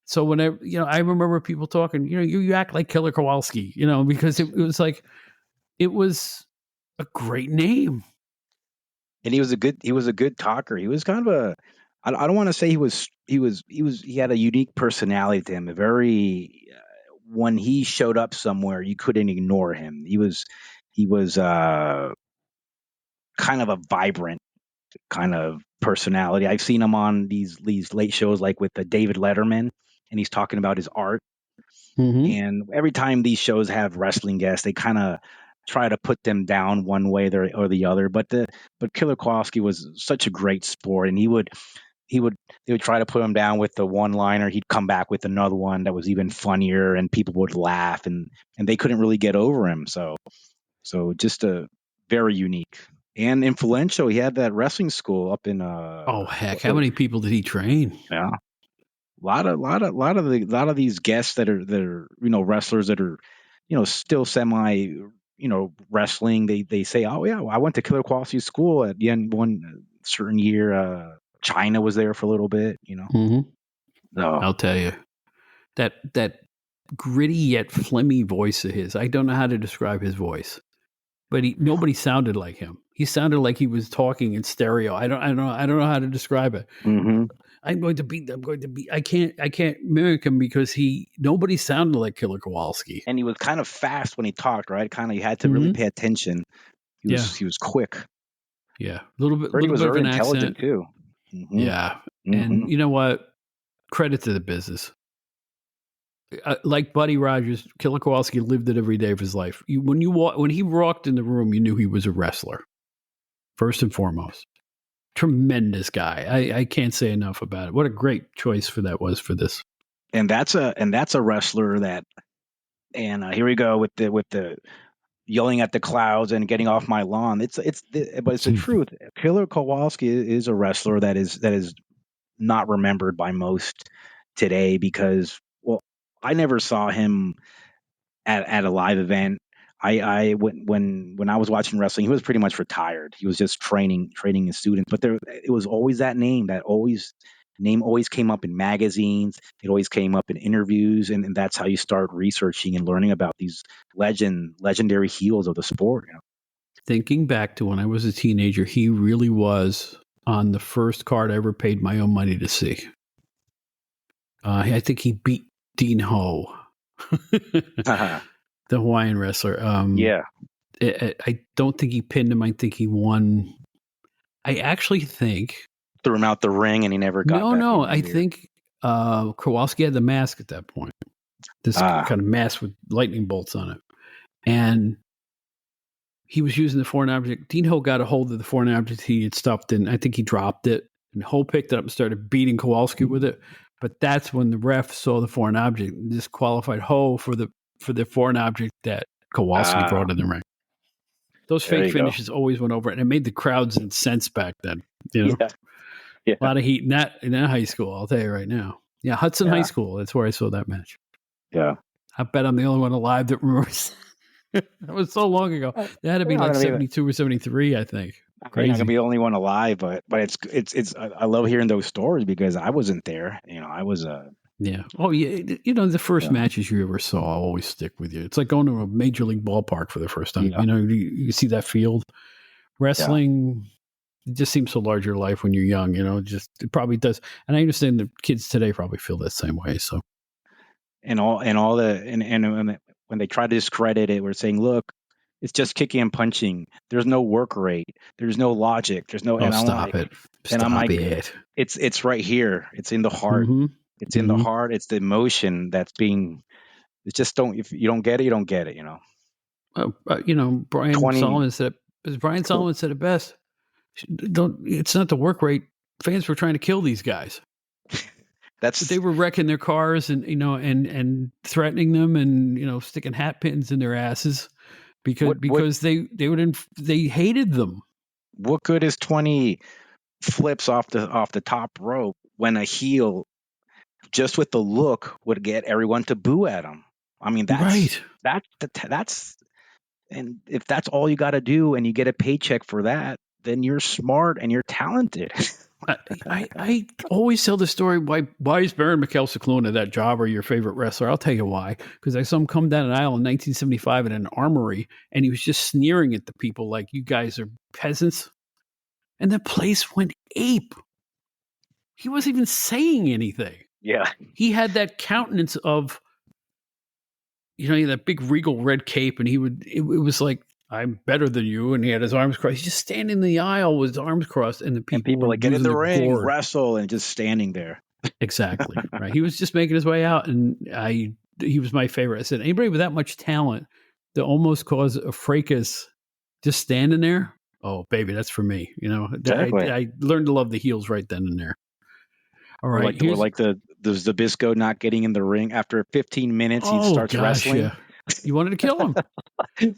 So whenever, I remember people talking, you act like Killer Kowalski, because it was like, it was a great name. And he was a good talker. He was kind of I don't want to say he had a unique personality to him. A very, when he showed up somewhere, you couldn't ignore him. He was kind of a vibrant kind of personality. I've seen him on these late shows like with the David Letterman, and he's talking about his art. And every time these shows have wrestling guests, they kind of try to put them down one way or the other. But Killer Kowalski was such a great sport, and they would try to put him down with the one-liner. He'd come back with another one that was even funnier, and people would laugh, and they couldn't really get over him. So just a very unique and influential. He had that wrestling school up in oh heck, how many people did he train? Yeah. A lot of these guests that are wrestlers that are still semi wrestling. They say, oh yeah, I went to Killer Kowalski's school at the end one certain year. China was there for a little bit. I'll tell you that gritty yet phlegmy voice of his. I don't know how to describe his voice, but nobody sounded like him. He sounded like he was talking in stereo. I don't know how to describe it. I'm going to be. I can't mimic him because nobody sounded like Killer Kowalski. And he was kind of fast when he talked, right? Kind of, you had to really pay attention. He was quick. Yeah, a little bit. He was bit very of an intelligent accent too. Yeah, and you know what? Credit to the business. Like Buddy Rogers, Killer Kowalski lived it every day of his life. When he walked in the room, you knew he was a wrestler. First and foremost. Tremendous guy. I can't say enough about it. What a great choice that was for this. And that's a wrestler that. And here we go with the yelling at the clouds and getting off my lawn. But it's the truth. Killer Kowalski is a wrestler that is not remembered by most today because I never saw him at a live event. When I was watching wrestling, he was pretty much retired. He was just training his students. But it was always that name always came up in magazines. It always came up in interviews, and that's how you start researching and learning about these legendary heels of the sport. Thinking back to when I was a teenager, he really was on the first card I ever paid my own money to see. I think he beat Dean Ho. The Hawaiian wrestler. Yeah. I don't think he pinned him. I think he won. I actually think threw him out the ring and he never got back No. in I either. think Kowalski had the mask at that point. This kind of mask with lightning bolts on it. And he was using the foreign object. Dean Ho got a hold of the foreign object he had stuffed in. I think he dropped it. And Ho picked it up and started beating Kowalski with it. But that's when the ref saw the foreign object and disqualified Ho for the foreign object that Kowalski brought in the ring. Those There fake you go. finishes always went over, and it made the crowds incensed back then. You know, Yeah. a lot of heat in that high school. I'll tell you right now. Yeah, Hudson High School. That's where I saw that match. Yeah. I bet I'm the only one alive that remembers. That was so long ago. That had to be like 72 or 73, I think. Crazy. You're not gonna be the only one alive, but it's I love hearing those stories because I wasn't there. You know, I was Yeah. Oh, yeah. You know, the first matches you ever saw always stick with you. It's like going to a major league ballpark for the first time. Yeah. You know, you see that field. Wrestling it just seems so larger life when you're young. You know, it probably does. And I understand the kids today probably feel that same way. So. And when they try to discredit it, we're saying, look, it's just kicking and punching. There's no work rate. There's no logic. There's no. Oh, stop it! And I'm like, it. It's right here. It's in the heart. Mm-hmm. It's in the heart. It's the emotion that's being. It's just if you don't get it, you don't get it. You know. You know, Brian Solomon said it best. It's not the work rate. Fans were trying to kill these guys. They were wrecking their cars and, you know, and threatening them and, you know, sticking hat pins in their asses because they hated them. What good is 20 flips off the top rope when a heel just with the look would get everyone to boo at him? I mean, that's and if that's all you got to do and you get a paycheck for that, then you're smart and you're talented. I always tell the story, why is Baron Mikhail Cicluna, that jobber, your favorite wrestler? I'll tell you why. Because I saw him come down an aisle in 1975 in an armory, and he was just sneering at the people like, you guys are peasants. And the place went ape. He wasn't even saying anything. Yeah. He had that countenance of, you know, that big regal red cape, and it was like, I'm better than you, and he had his arms crossed. He's just standing in the aisle with his arms crossed, and the people like, get in the ring, wrestle, and just standing there. Exactly. Right. He was just making his way out, and he was my favorite. I said, anybody with that much talent to almost cause a fracas just standing there, oh, baby, that's for me. You know, exactly. I learned to love the heels right then and there. All right. Or like the Zbyszko not getting in the ring after 15 minutes, he starts wrestling. Yeah. You wanted to kill him, but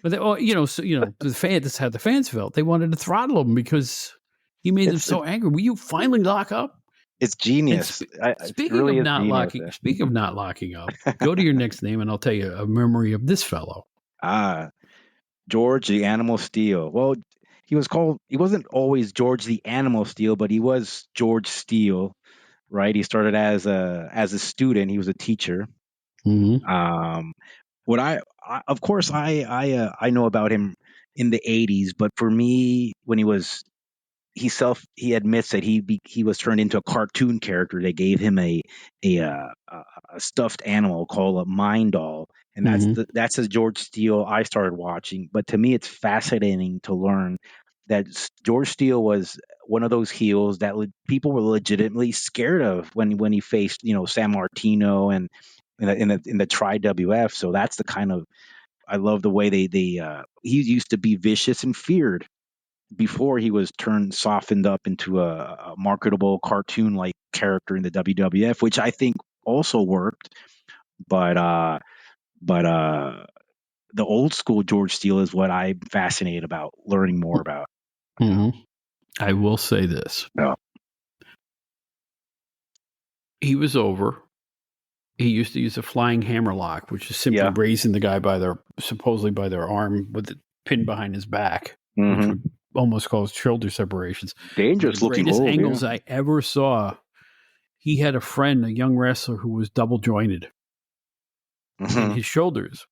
the fans. That's how the fans felt. They wanted to throttle him because he made them so angry. Will you finally lock up? It's genius. Speaking of not locking up, go to your next name, and I'll tell you a memory of this fellow. George the Animal Steel. Well, he wasn't always George the Animal Steel, but he was George Steel, right? He started as a student. He was a teacher. Mm-hmm. What I know about him in the 80s, but for me, when he admits that he was turned into a cartoon character. They gave him a stuffed animal called a Mind Doll, and that's a George Steele I started watching. But to me, it's fascinating to learn that George Steele was one of those heels that people were legitimately scared of when he faced, you know, San Martino and in the Tri-WF. So that's the kind of, I love the way he used to be vicious and feared before he was softened up into a marketable cartoon-like character in the WWF, which I think also worked. But the old school George Steele is what I'm fascinated about learning more about. Mm-hmm. I will say this. Yeah. He was over. He used to use a flying hammerlock, which is simply raising the guy supposedly by their arm with the pin behind his back, which would almost cause shoulder separations. Dangerous looking. The greatest angles I ever saw. He had a friend, a young wrestler, who was double jointed in his shoulders.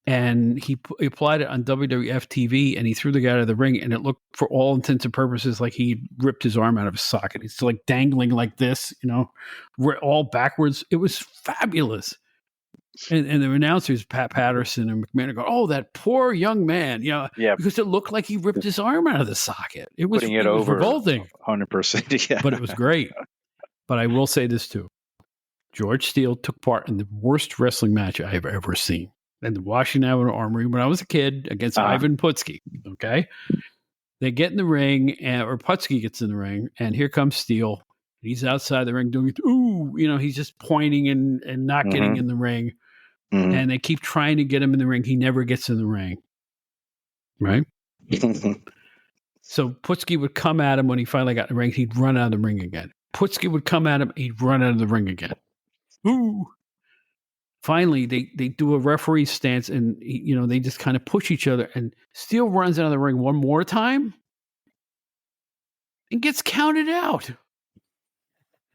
And he applied it on WWF TV, and he threw the guy out of the ring, and it looked, for all intents and purposes, like he ripped his arm out of his socket. It's like dangling like this, you know, all backwards. It was fabulous. And the announcers, Pat Patterson and McMahon, go, "Oh, that poor young man," Yeah. because it looked like he ripped his arm out of the socket. It was Putting it was over revolting, 100%. Yeah. but it was great. But I will say this too: George Steele took part in the worst wrestling match I've ever seen in the Washington Avenue Armory when I was a kid against Ivan Putski. Okay, they get in the ring, or Putski gets in the ring, and here comes Steele. He's outside the ring doing it. Ooh, he's just pointing and not getting in the ring. And they keep trying to get him in the ring. He never gets in the ring. Right? So Putski would come at him when he finally got in the ring. He'd run out of the ring again. Putski would come at him. He'd run out of the ring again. Ooh. Finally, they do a referee stance and, they just kind of push each other. And Steele runs out of the ring one more time and gets counted out.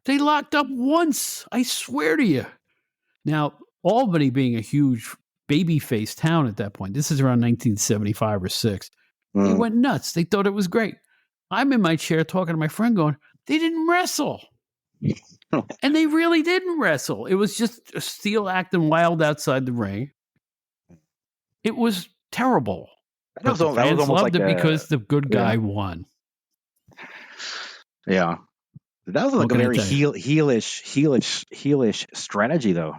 They locked up once. I swear to you. Now, Albany being a huge babyface town at that point, this is around 1975 or 6, they went nuts. They thought it was great. I'm in my chair talking to my friend going, they didn't wrestle. And they really didn't wrestle. It was just a Steele acting wild outside the ring. It was terrible. That was almost loved like it because the good guy won. Yeah. That was like a very heelish strategy, though.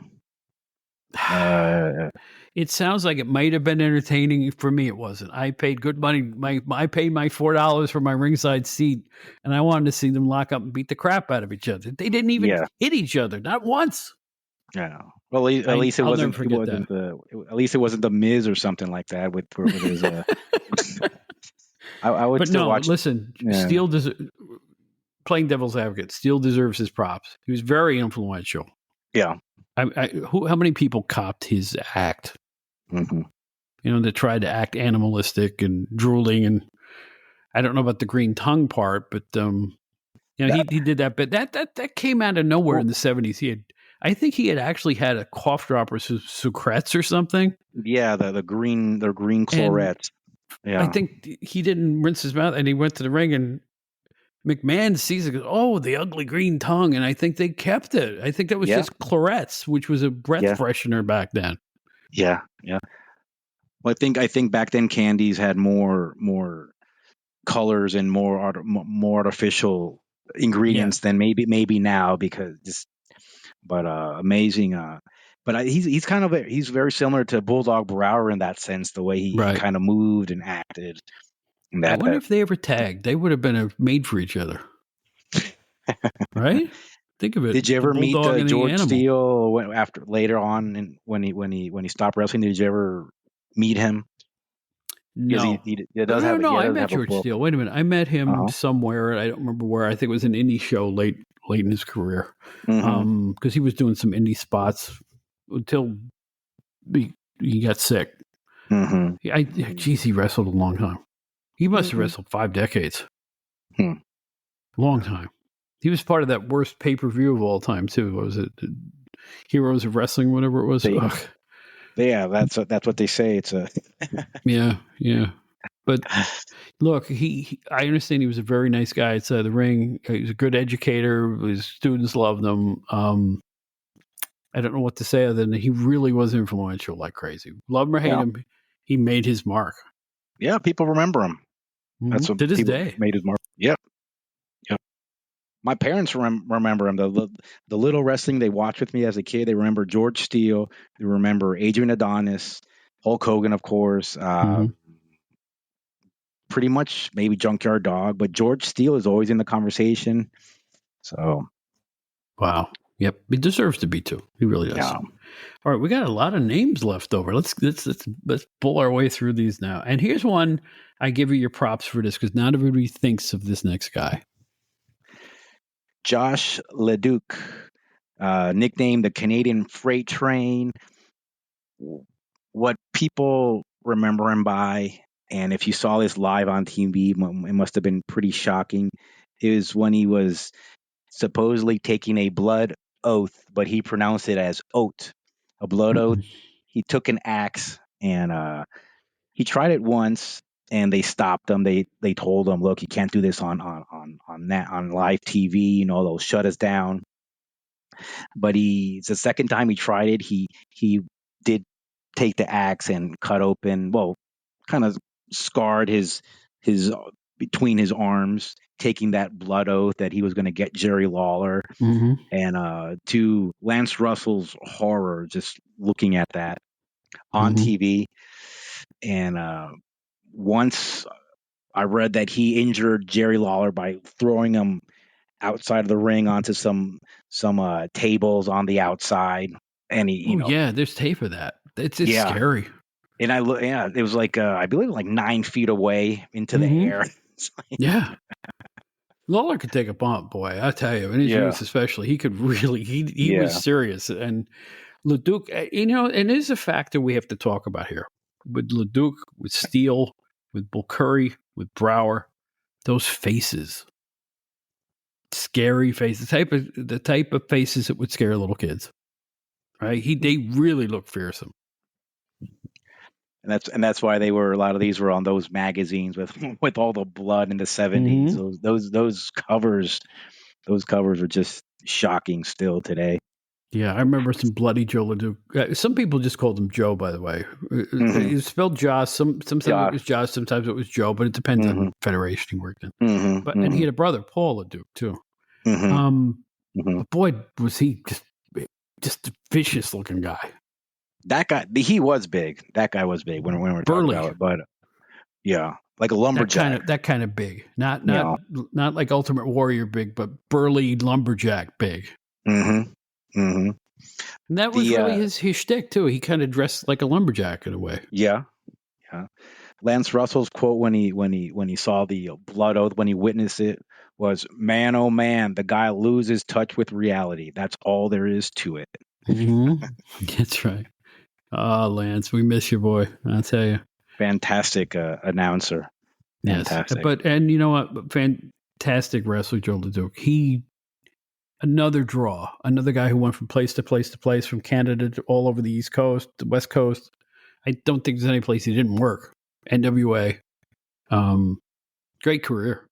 It sounds like it might have been entertaining. For me, it wasn't. I paid good money. I paid my $4 for my ringside seat, and I wanted to see them lock up and beat the crap out of each other. They didn't even hit each other, not once. Yeah. Well, at least it wasn't the Miz or something like that with his. I would still watch. Listen, Steele playing devil's advocate. Steele deserves his props. He was very influential. Yeah. How many people copped his act? That tried to act animalistic and drooling, and I don't know about the green tongue part, but he did that. But that came out of nowhere in the 70s. I think he had actually had a cough drop or Sucrets or something. Yeah, the green chlorets. Yeah, I think he didn't rinse his mouth, and he went to the ring and. McMahon sees it, goes, oh, the ugly green tongue, and I think they kept it. I think that was just Clorets, which was a breath freshener back then. Yeah, yeah. Well, I think back then candies had more colors and more artificial ingredients than maybe now but amazing. But he's very similar to Bulldog Brower in that sense, the way he kind of moved and acted. I wonder if they ever tagged. They would have been made for each other, right? Think of it. Did you ever meet George Steele later on, and when he stopped wrestling? Did you ever meet him? No, I met George Steele. Wait a minute, I met him somewhere. I don't remember where. I think it was an indie show late in his career, because he was doing some indie spots until he got sick. He wrestled a long time. He must have wrestled 5 decades. Long time. He was part of that worst pay-per-view of all time, too. What was it? Heroes of Wrestling, whatever it was. Yeah, that's what they say. It's a yeah. But look, I understand he was a very nice guy outside the ring. He was a good educator. His students loved him. I don't know what to say other than he really was influential like crazy. Love him or hate him, he made his mark. Yeah, people remember him. That's what to this day made his mark. Yep. My parents remember him. The little wrestling they watched with me as a kid. They remember George Steele. They remember Adrian Adonis, Hulk Hogan, of course. Pretty much maybe Junkyard Dog, but George Steele is always in the conversation. So, wow. Yep, he deserves to be too. He really does. Yeah. All right, we got a lot of names left over. Let's pull our way through these now. And here's one. I give you your props for this because not everybody thinks of this next guy. Josh Leduc, nicknamed the Canadian Freight Train. What people remember him by, and if you saw this live on TV, it must have been pretty shocking, is when he was supposedly taking a blood oath, but he pronounced it as oat, a blood oath. He took an axe and he tried it once, and they stopped him. They told him, "Look, you can't do this on live TV. They'll shut us down." But it's the second time he tried it. He did take the axe and cut open, well, kind of scarred his between his arms, taking that blood oath that he was going to get Jerry Lawler. Mm-hmm. And to Lance Russell's horror, just looking at that on Mhm. TV. And once I read that he injured Jerry Lawler by throwing him outside of the ring onto some tables on the outside, and he, Yeah, there's tape of that. It's Yeah. scary. and I look, yeah, it was like I believe like 9 feet away into the Mhm. air. It's like, Yeah. Lawler could take a bump, boy. I tell you, in his Yeah. youth especially, he could really. He Yeah. was serious. And Leduc, and there's a factor we have to talk about here with Leduc, with Steele, with Bull Curry, with Brower. Those faces, scary faces, the type of faces that would scare little kids. Right? They really look fearsome. And that's why a lot of these were on those magazines with all the blood in the 70s. Those covers are just shocking still today. Yeah, I remember some bloody Joe Leduc. Some people just called him Joe, by the way. It's spelled Joss. Sometimes it was Joss, sometimes it was Joe, but it depends on the federation he worked in. And he had a brother, Paul Leduc, too. But boy, was he just a vicious looking guy. That guy, he was big. That guy was big when we're talking Burly. about it. But yeah, like a lumberjack. That kind of big. Not like Ultimate Warrior big, but burly lumberjack big. And that was really his shtick too. He kind of dressed like a lumberjack in a way. Yeah. Lance Russell's quote when he saw the blood oath, when he witnessed it, was, "Man, oh man, the guy loses touch with reality. That's all there is to it." That's right. Oh, Lance, we miss you, boy. I'll tell you. Fantastic announcer. Fantastic. Yes, and you know what? Fantastic wrestler, Joe Leduc. Another draw, another guy who went from place to place to place, from Canada to all over the East Coast, the West Coast. I don't think there's any place he didn't work. NWA. Great career.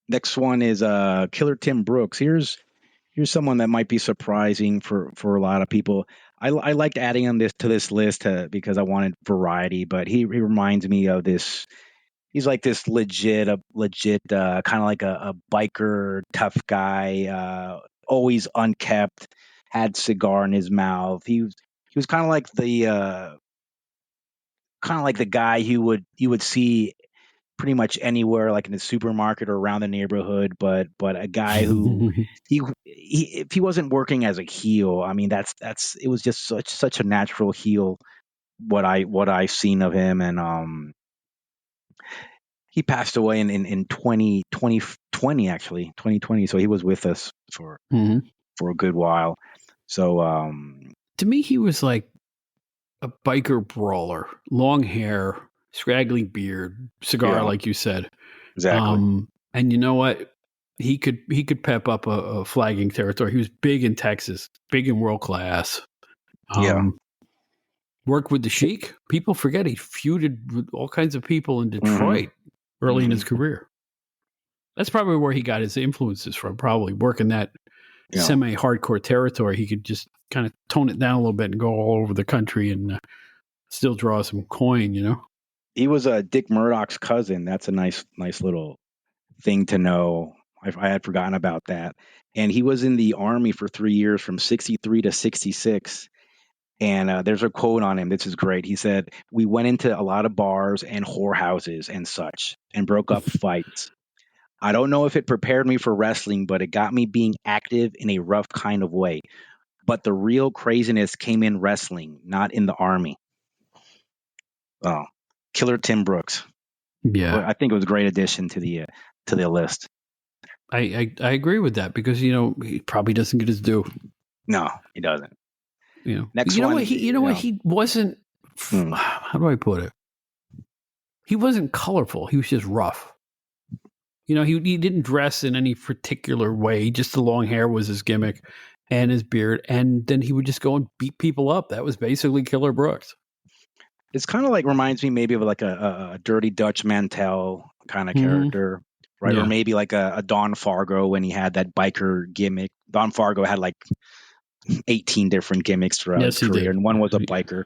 Next one is Killer Tim Brooks. Here's someone that might be surprising for a lot of people. I liked adding him to this list because I wanted variety, but he reminds me of this. He's like this legit kind of like a biker tough guy, always unkept, had cigar in his mouth. He was kind of like the guy you would see pretty much anywhere, like in the supermarket or around the neighborhood, but a guy who if he wasn't working as a heel, I mean it was just such a natural heel what I've seen of him. And he passed away in 2020 actually, 2020, so he was with us for a good while. So to me he was like a biker brawler, long hair, scraggly beard, cigar, like you said. Exactly. And you know what? He could pep up a flagging territory. He was big in Texas, big in world class. Worked with the Sheik. People forget he feuded with all kinds of people in Detroit early in his career. That's probably where he got his influences from, probably working that semi-hardcore territory. He could just kind of tone it down a little bit and go all over the country and still draw some coin, you know? He was Dick Murdoch's cousin. That's a nice little thing to know. I had forgotten about that. And he was in the Army for 3 years, from 63 to 66. And there's a quote on him. This is great. He said, "We went into a lot of bars and whorehouses and such and broke up fights. I don't know if it prepared me for wrestling, but it got me being active in a rough kind of way. But the real craziness came in wrestling, not in the Army." Oh, Killer Tim Brooks. Yeah, I think it was a great addition to the list. I agree with that, because he probably doesn't get his due. No, he doesn't. Next one. What he wasn't. How do I put it? He wasn't colorful. He was just rough. He didn't dress in any particular way. Just the long hair was his gimmick, and his beard, and then he would just go and beat people up. That was basically Killer Brooks. It's kind of like, reminds me maybe of like a Dirty Dutch Mantel kind of character, right? Yeah. Or maybe like a Don Fargo when he had that biker gimmick. Don Fargo had like 18 different gimmicks throughout his career, and one was a biker.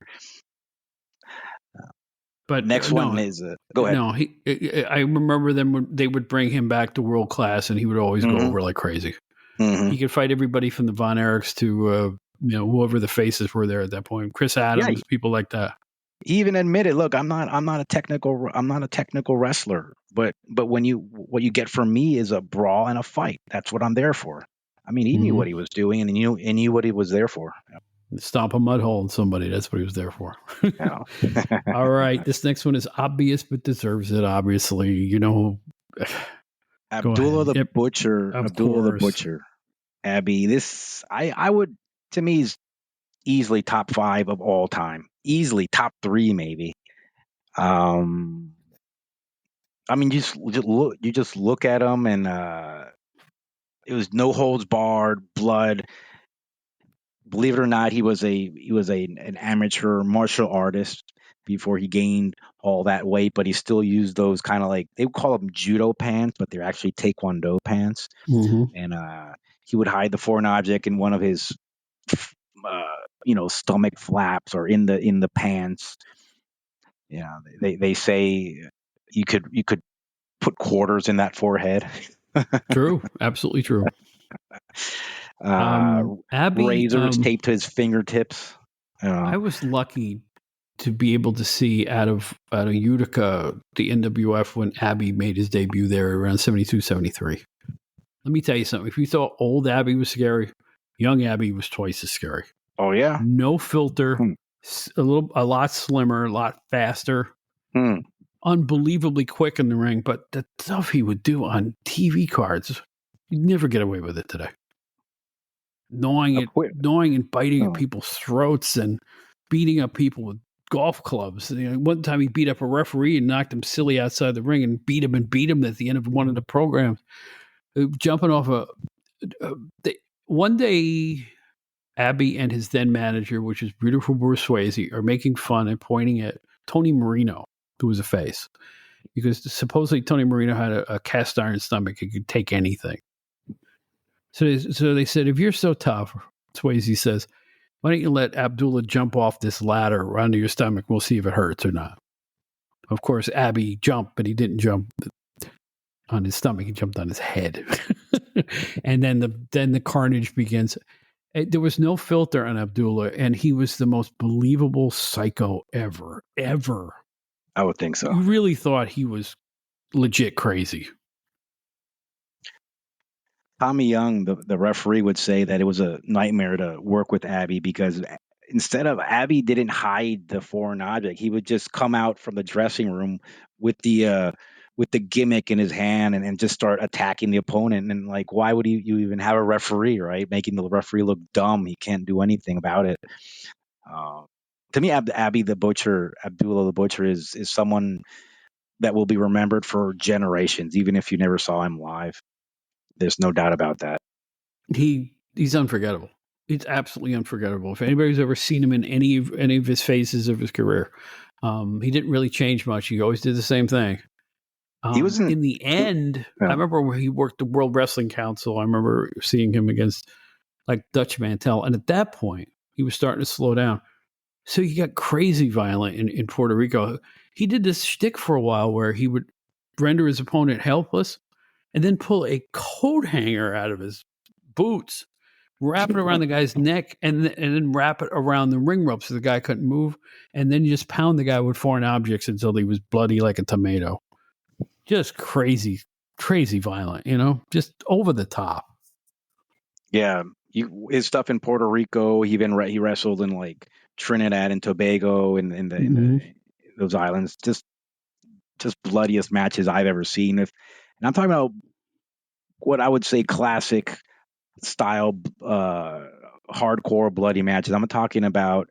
But next one is go ahead. No, I remember them when they would bring him back to world class, and he would always go over like crazy. Mm-hmm. He could fight everybody from the Von Erichs to whoever the faces were there at that point, Chris Adams, people like that. He even admitted, "Look, I'm not a technical wrestler, but what you get from me is a brawl and a fight. That's what I'm there for." I mean, he knew what he was doing, and he knew what he was there for. Stomp a mud hole in somebody. That's what he was there for. All right. This next one is obvious, but deserves it, obviously. Abdullah the Butcher. Abdullah the Butcher. Abby. This, I would, to me, is easily top 5 of all time. Easily top 3, maybe. I mean, you just look at him, and it was no holds barred, blood. Believe it or not, he was an amateur martial artist before he gained all that weight, but he still used those kind of like, they would call them judo pants, but they're actually taekwondo pants. And he would hide the foreign object in one of his stomach flaps or in the pants. Yeah, they say you could put quarters in that forehead. True, absolutely true. Abby, razors taped to his fingertips. I was lucky to be able to see out of Utica the NWF when Abby made his debut there around 72, 73. Let me tell you something. If you thought old Abby was scary, young Abby was twice as scary. Oh yeah, no filter, a lot slimmer, a lot faster, unbelievably quick in the ring. But the stuff he would do on TV cards, you'd never get away with it today. Gnawing and biting at people's throats and beating up people with golf clubs. One time he beat up a referee and knocked him silly outside the ring and beat him at the end of one of the programs. Jumping off one day, Abby and his then manager, which is Beautiful Bruce Swayze, are making fun and pointing at Tony Marino, who was a face, because supposedly Tony Marino had a cast iron stomach; he could take anything. So they said, if you're so tough, Swayze says, why don't you let Abdullah jump off this ladder onto your stomach? We'll see if it hurts or not. Of course, Abby jumped, but he didn't jump on his stomach. He jumped on his head. And then the carnage begins. There was no filter on Abdullah, and he was the most believable psycho ever. I would think so. You really thought he was legit crazy. Tommy Young, the referee, would say that it was a nightmare to work with Abby because instead of Abby didn't hide the foreign object, he would just come out from the dressing room with the gimmick in his hand and just start attacking the opponent. And like, why would you even have a referee, right? Making the referee look dumb. He can't do anything about it. To me, Abdullah the Butcher is someone that will be remembered for generations, even if you never saw him live. There's no doubt about that. He's unforgettable. It's absolutely unforgettable. If anybody's ever seen him in any of his phases of his career, he didn't really change much. He always did the same thing. He was in the end. I remember when he worked the World Wrestling Council. I remember seeing him against like Dutch Mantel, and at that point, he was starting to slow down. So he got crazy violent in Puerto Rico. He did this shtick for a while where he would render his opponent helpless, and then pull a coat hanger out of his boots, wrap it around the guy's neck, and then wrap it around the ring rope so the guy couldn't move, and then just pound the guy with foreign objects until he was bloody like a tomato. Just crazy violent, just over the top. Yeah, his stuff in Puerto Rico. He wrestled in like Trinidad and Tobago in those islands. Just bloodiest matches I've ever seen. And I'm talking about what I would say classic style hardcore bloody matches. I'm talking about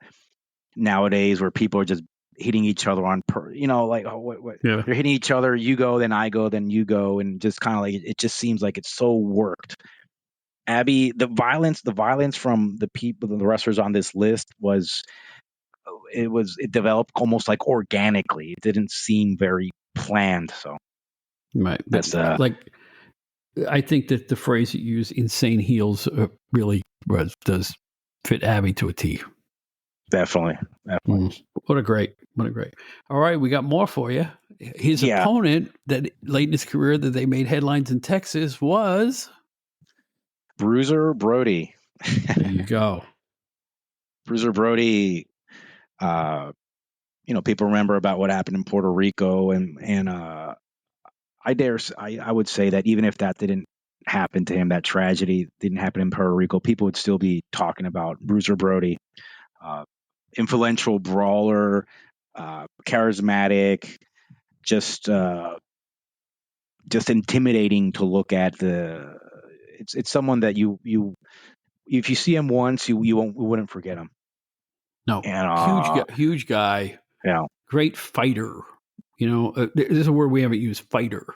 nowadays where people are just hitting each other they're hitting each other. You go, then I go, then you go, and just kind of like it just seems like it's so worked. Abby, the violence from the people, the wrestlers on this list it developed almost like organically. It didn't seem very planned. So, right. That's I think that the phrase you use, "insane heels," really does fit Abby to a T. Definitely. What a great. All right, we got more for you. His opponent that late in his career that they made headlines in Texas was Bruiser Brody. There you go. Bruiser Brody. People remember about what happened in Puerto Rico, and I would say that even if that didn't happen to him, that tragedy didn't happen in Puerto Rico, people would still be talking about Bruiser Brody. Influential brawler, charismatic, just intimidating to look at. It's someone that you if you see him once, you wouldn't forget him. No, and huge guy. Yeah, great fighter. There's a word we haven't used: fighter.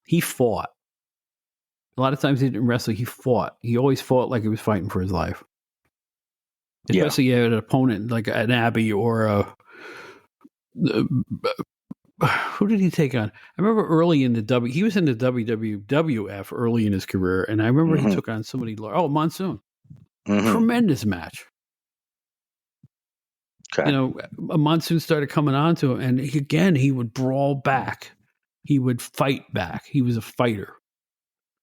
He fought. A lot of times he didn't wrestle. He fought. He always fought like he was fighting for his life. Especially you had an opponent like an Abby or who did he take on? I remember early in he was in the WWF early in his career, and I remember he took on somebody. Monsoon. Tremendous match. Okay. A Monsoon started coming on to him, and he would brawl back. He would fight back. He was a fighter.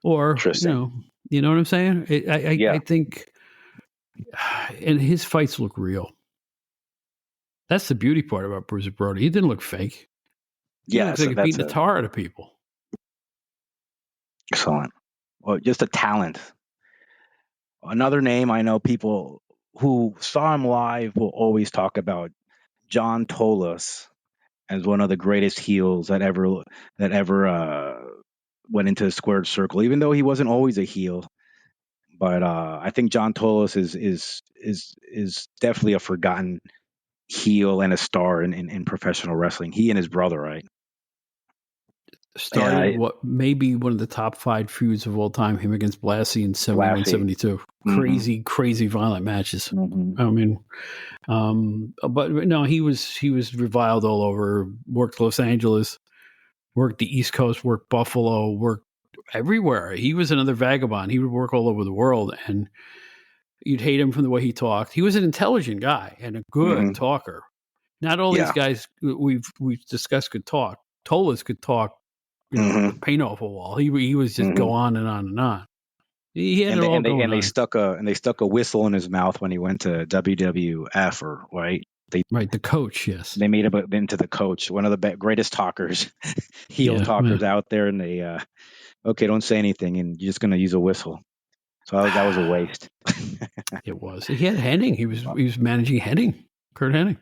Or, you know what I'm saying? I think, and his fights look real. That's the beauty part about Bruiser Brody. He didn't look fake. He looks like he's beating the tar out of people. Excellent. Well, just a talent. Another name I know people who saw him live will always talk about John Tolos as one of the greatest heels that ever went into the squared circle, even though he wasn't always a heel. But I think John Tolos is definitely a forgotten heel and a star in professional wrestling. He and his brother, right? Started what may be one of the top 5 feuds of all time, him against Blassie in 71, 72. Crazy violent matches. I mean, but no, he was reviled all over, worked Los Angeles, worked the East Coast, worked Buffalo, worked everywhere. He was another vagabond. He would work all over the world, and you'd hate him from the way he talked. He was an intelligent guy and a good talker. Not all these guys we've discussed could talk. Tolos could talk, paint off a wall. He was just go on and on and on. He had they stuck a whistle in his mouth when he went to WWF, the coach. Yes, they made him into the coach, one of the greatest talkers, heel talkers out there, and they don't say anything, and you're just going to use a whistle. So that was a waste. It was. He had Henning. He was managing Henning, Kurt Henning.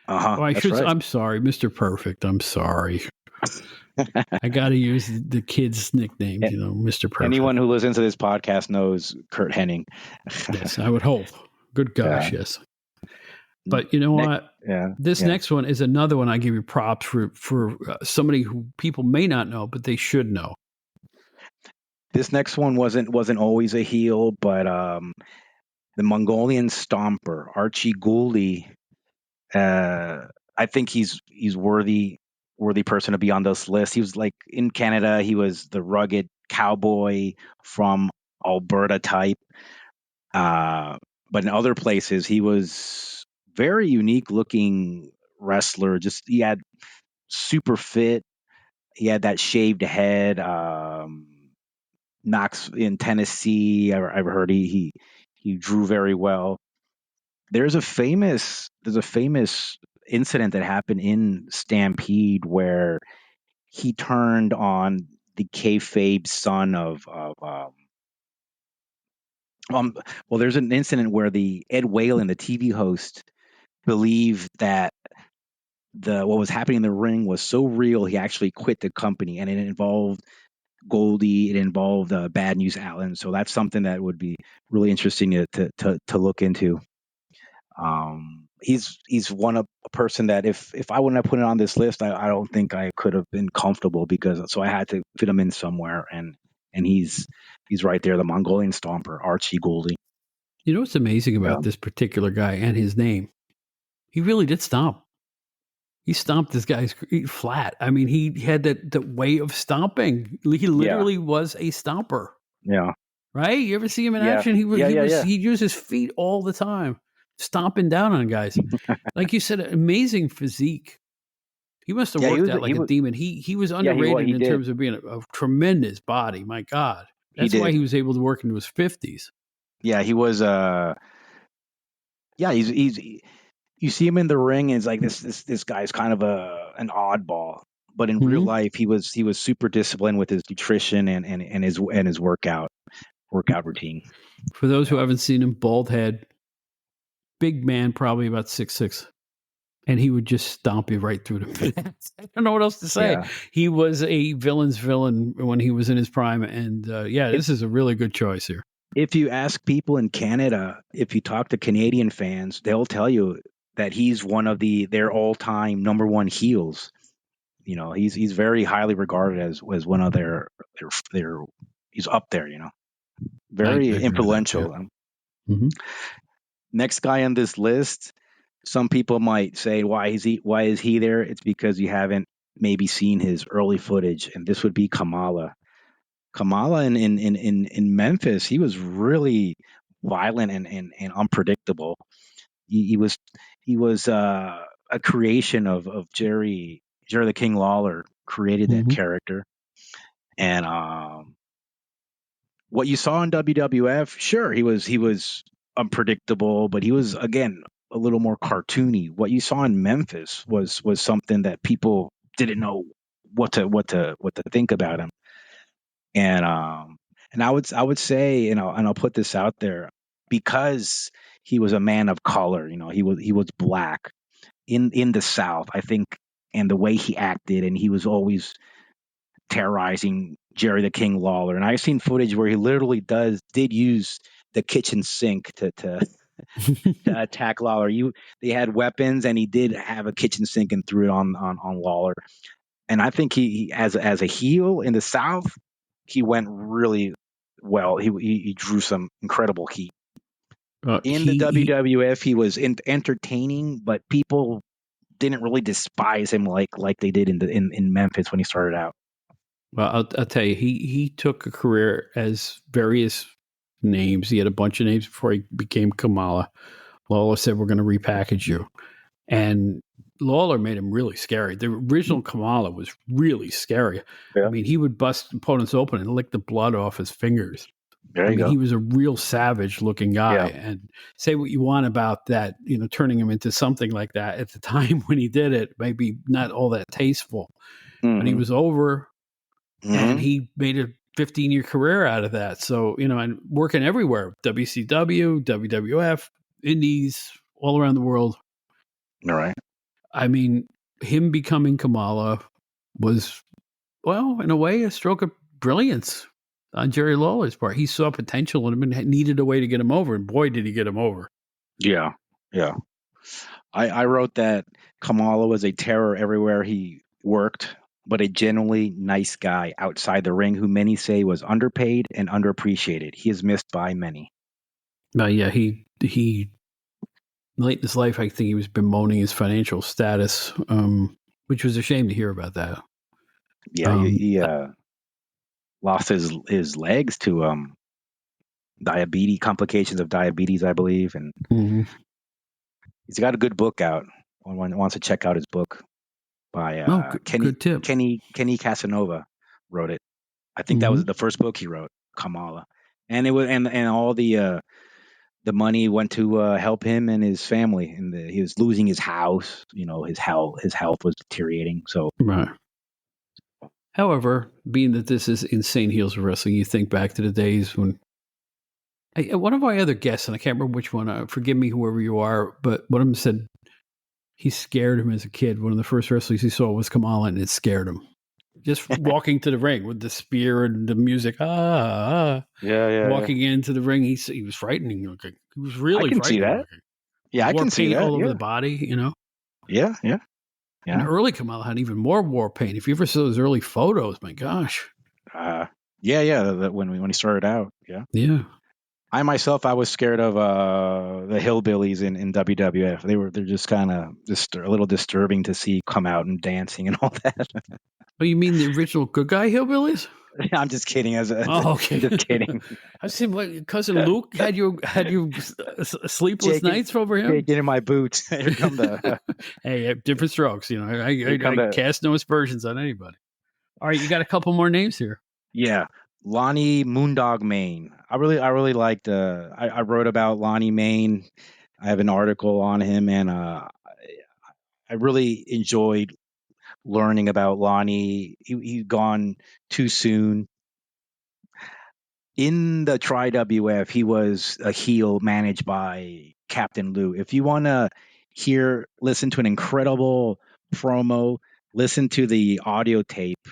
I'm sorry, Mr. Perfect. I'm sorry. I got to use the kids' nicknames, Mr. Perfect. Anyone who listens to this podcast knows Kurt Henning. Yes, I would hope. Good gosh, yes. But you know what? This next one is another one I give you props for somebody who people may not know, but they should know. This next one wasn't always a heel, but the Mongolian Stomper, Archie Gouldy. I think he's worthy person to be on this list. He was like in Canada, he was the rugged cowboy from Alberta type. But in other places, he was very unique looking wrestler. Just he had super fit. He had that shaved head. Knox in Tennessee, I've heard he drew very well. There's a famous incident that happened in Stampede where he turned on the kayfabe son of there's an incident where the Ed Whalen, the TV host, believed that what was happening in the ring was so real he actually quit the company, and it involved Goldie, it involved Bad News Allen. So that's something that would be really interesting to look into. He's a person that if I wouldn't have put it on this list, I don't think I could have been comfortable so I had to fit him in somewhere, and he's right there, the Mongolian Stomper, Archie Gouldy. You know what's amazing about this particular guy and his name? He really did stomp. He stomped this guy's flat. I mean, he had that way of stomping. He literally was a stomper. Yeah. right? You ever see him in Yeah. action? Yeah. He'd use his feet all the time, stomping down on guys. Like you said, amazing physique. He must have Yeah, worked out like a demon. He was underrated in terms of being a tremendous body. My God. That's why he was able to work into his 50s. Yeah, he was he's you see him in the ring and it's like this guy's kind of an oddball. But in real life he was super disciplined with his nutrition and his workout routine. For those who haven't seen him, bald head, big man, probably about 6'6". And he would just stomp you right through the fence. I don't know what else to say. Yeah. He was a villain's villain when he was in his prime. And this is a really good choice here. If you ask people in Canada, if you talk to Canadian fans, they'll tell you that he's one of their all-time number one heels. You know, he's very highly regarded as one of their he's up there, you know. Very influential. That, yeah. Next guy on this list, some people might say, why is he there? It's because you haven't maybe seen his early footage, and this would be Kamala. Kamala in Memphis, he was really violent and unpredictable. He was a creation of Jerry the King Lawler created that character, and what you saw in WWF, sure, he was unpredictable, but he was again a little more cartoony. What you saw in Memphis was something that people didn't know what to think about him. And I would say, you know, and I'll put this out there, because he was a man of color, you know, he was black in the South, I think, and the way he acted, and he was always terrorizing Jerry the King Lawler. And I've seen footage where he literally did use the kitchen sink to attack Lawler. They had weapons, and he did have a kitchen sink and threw it on Lawler. And I think he as a heel in the South, he went really well. He drew some incredible heat. In the WWF, he was entertaining, but people didn't really despise him like they did in Memphis when he started out. Well, I'll tell you, he took a career as various names. He had a bunch of names before he became Kamala. Lawler said, "We're going to repackage you," and Lawler made him really scary. The original Kamala was really scary. Yeah. I mean, he would bust opponents open and lick the blood off his fingers. He was a real savage-looking guy. Yeah. And say what you want about that, you know, turning him into something like that at the time when he did it, maybe not all that tasteful. But he was over, and he made a 15-year career out of that. So, you know, and working everywhere, WCW, WWF, Indies, all around the world. All right. I mean, him becoming Kamala was, well, in a way, a stroke of brilliance on Jerry Lawler's part. He saw potential in him and needed a way to get him over, and boy, did he get him over. Yeah. I wrote that Kamala was a terror everywhere he worked, but a genuinely nice guy outside the ring who many say was underpaid and underappreciated. He is missed by many. Yeah, he late in his life, I think he was bemoaning his financial status, which was a shame to hear about that. Yeah, he lost his legs to complications of diabetes, I believe, and he's got a good book out. One wants to check out his book by Kenny Casanova wrote it. I think that was the first book he wrote, Kamala, and it was and all the money went to help him and his family, and he was losing his house. You know, his health was deteriorating. So, right. However, being that this is Insane Heels of Wrestling, you think back to the days when one of my other guests, and I can't remember which one. Forgive me, whoever you are, but one of them said he scared him as a kid. One of the first wrestlers he saw was Kamala, and it scared him. Just walking to the ring with the spear and the music, walking into the ring, he was frightening looking. He was really frightening. I can see that. Looking. Yeah, I can see that. All over the body, you know. Yeah. And early Kamala had even more war paint. If you ever saw those early photos, my gosh. When he started out, yeah. I myself, I was scared of the hillbillies in WWF. They're just kind of a little disturbing to see come out and dancing and all that. Oh, you mean the original good guy hillbillies? I'm just kidding. Oh, okay. Just kidding. I see. What cousin Luke had you sleepless Shaking- nights over him? Shaking in my boots. Here come the. Hey, different strokes. You know, I cast no aspersions on anybody. All right, you got a couple more names here. Yeah, Lonnie Moondog Maine. I really liked. I wrote about Lonnie Maine. I have an article on him, and I really enjoyed learning about Lonnie. He'd gone too soon. In the Tri-WF, he was a heel managed by Captain Lou. If you want to listen to an incredible promo, listen to the audio tape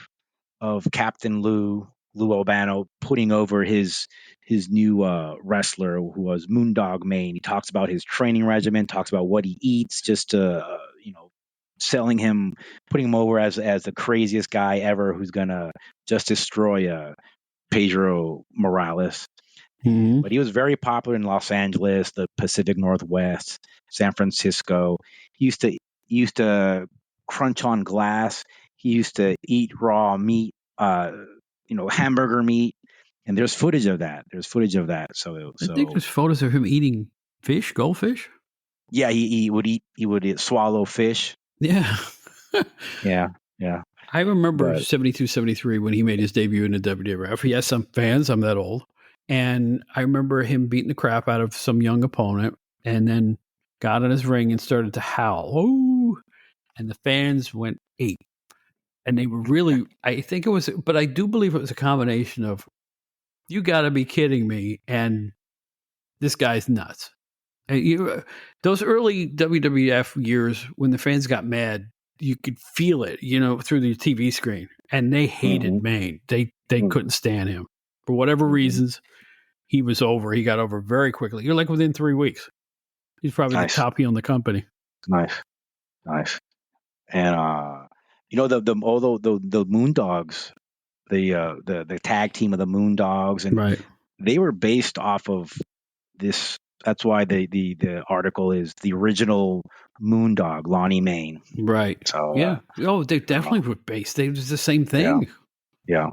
of Captain Lou Albano putting over his new wrestler who was Moondog Maine. He talks about his training regimen, talks about what he eats, just to selling him, putting him over as the craziest guy ever, who's gonna just destroy Pedro Morales. Mm-hmm. But he was very popular in Los Angeles, the Pacific Northwest, San Francisco. He used to crunch on glass. He used to eat raw meat, hamburger meat, and there's footage of that. So I think there's photos of him eating goldfish. Yeah, he would swallow fish. Yeah. Yeah. I remember 72, 73 when he made his debut in the WWF. He has some fans. I'm that old. And I remember him beating the crap out of some young opponent and then got in his ring and started to howl. Oh, and the fans went ape. And they were really, I think it was, but I do believe it was a combination of, you got to be kidding me, and this guy's nuts. And those early WWF years when the fans got mad, you could feel it, through the TV screen, and they hated Maine. They couldn't stand him for whatever reasons. He was over. He got over very quickly. You're like within 3 weeks. He's probably the top heel in the company. Nice. And the Moondogs, the tag team of the Moondogs, and right, they were based off of this. That's why the article is the original Moondog, Lonnie Maine. Right. So yeah. They definitely were based. They was the same thing. Yeah.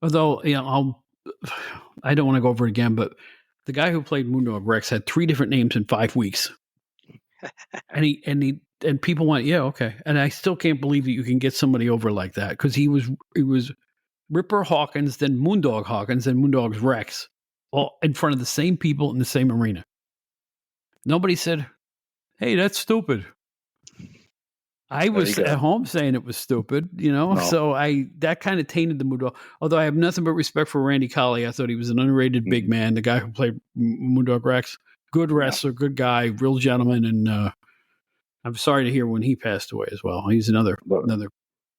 Although I don't want to go over it again, but the guy who played Moondog Rex had 3 different names in 5 weeks, and people went, yeah, okay. And I still can't believe that you can get somebody over like that, because he was Ripper Hawkins, then Moondog Hawkins, then Moondog Rex, all in front of the same people in the same arena. Nobody said, hey, that's stupid. I was at home saying it was stupid, No. So that kind of tainted the Moondog. Although I have nothing but respect for Randy Colley. I thought he was an underrated big man, the guy who played Moondog Rex. Good wrestler, good guy, real gentleman, and I'm sorry to hear when he passed away as well. He's another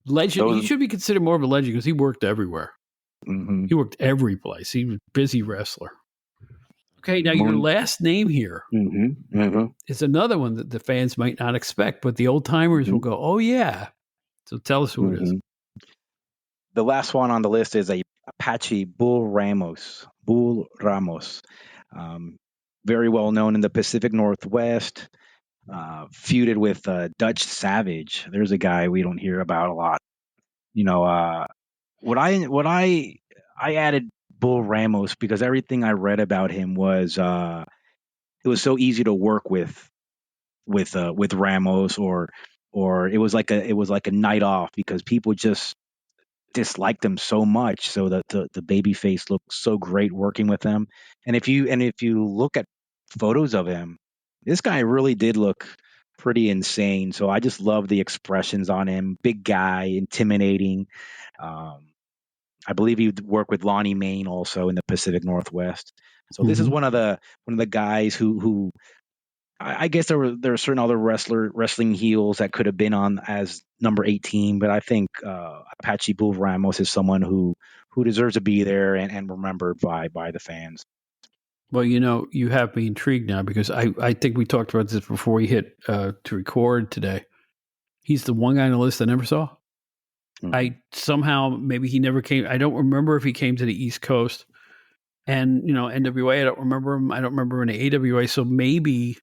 legend. He should be considered more of a legend because he worked everywhere. Mm-hmm. He worked every place. He was a busy wrestler. Okay, now your last name here is another one that the fans might not expect, but the old timers will go, "Oh yeah!" So tell us who it is. The last one on the list is a Apache Bull Ramos. Very well known in the Pacific Northwest. Feuded with Dutch Savage. There's a guy we don't hear about a lot. What I added Bull Ramos because everything I read about him was it was so easy to work with Ramos, or it was like a night off because people just disliked him so much. So that the baby face looked so great working with him. And if you look at photos of him, this guy really did look pretty insane. So I just love the expressions on him. Big guy, intimidating. I believe he worked with Lonnie Maine also in the Pacific Northwest. So this is one of the guys who I guess there are certain other wrestling heels that could have been on as number 18, but I think Apache Bull Ramos is someone who deserves to be there and remembered by the fans. Well, you have me intrigued now because I think we talked about this before we hit to record today. He's the one guy on the list I never saw. I somehow, maybe he never came. I don't remember if he came to the East Coast, and NWA. I don't remember him. I don't remember in the AWA. So maybe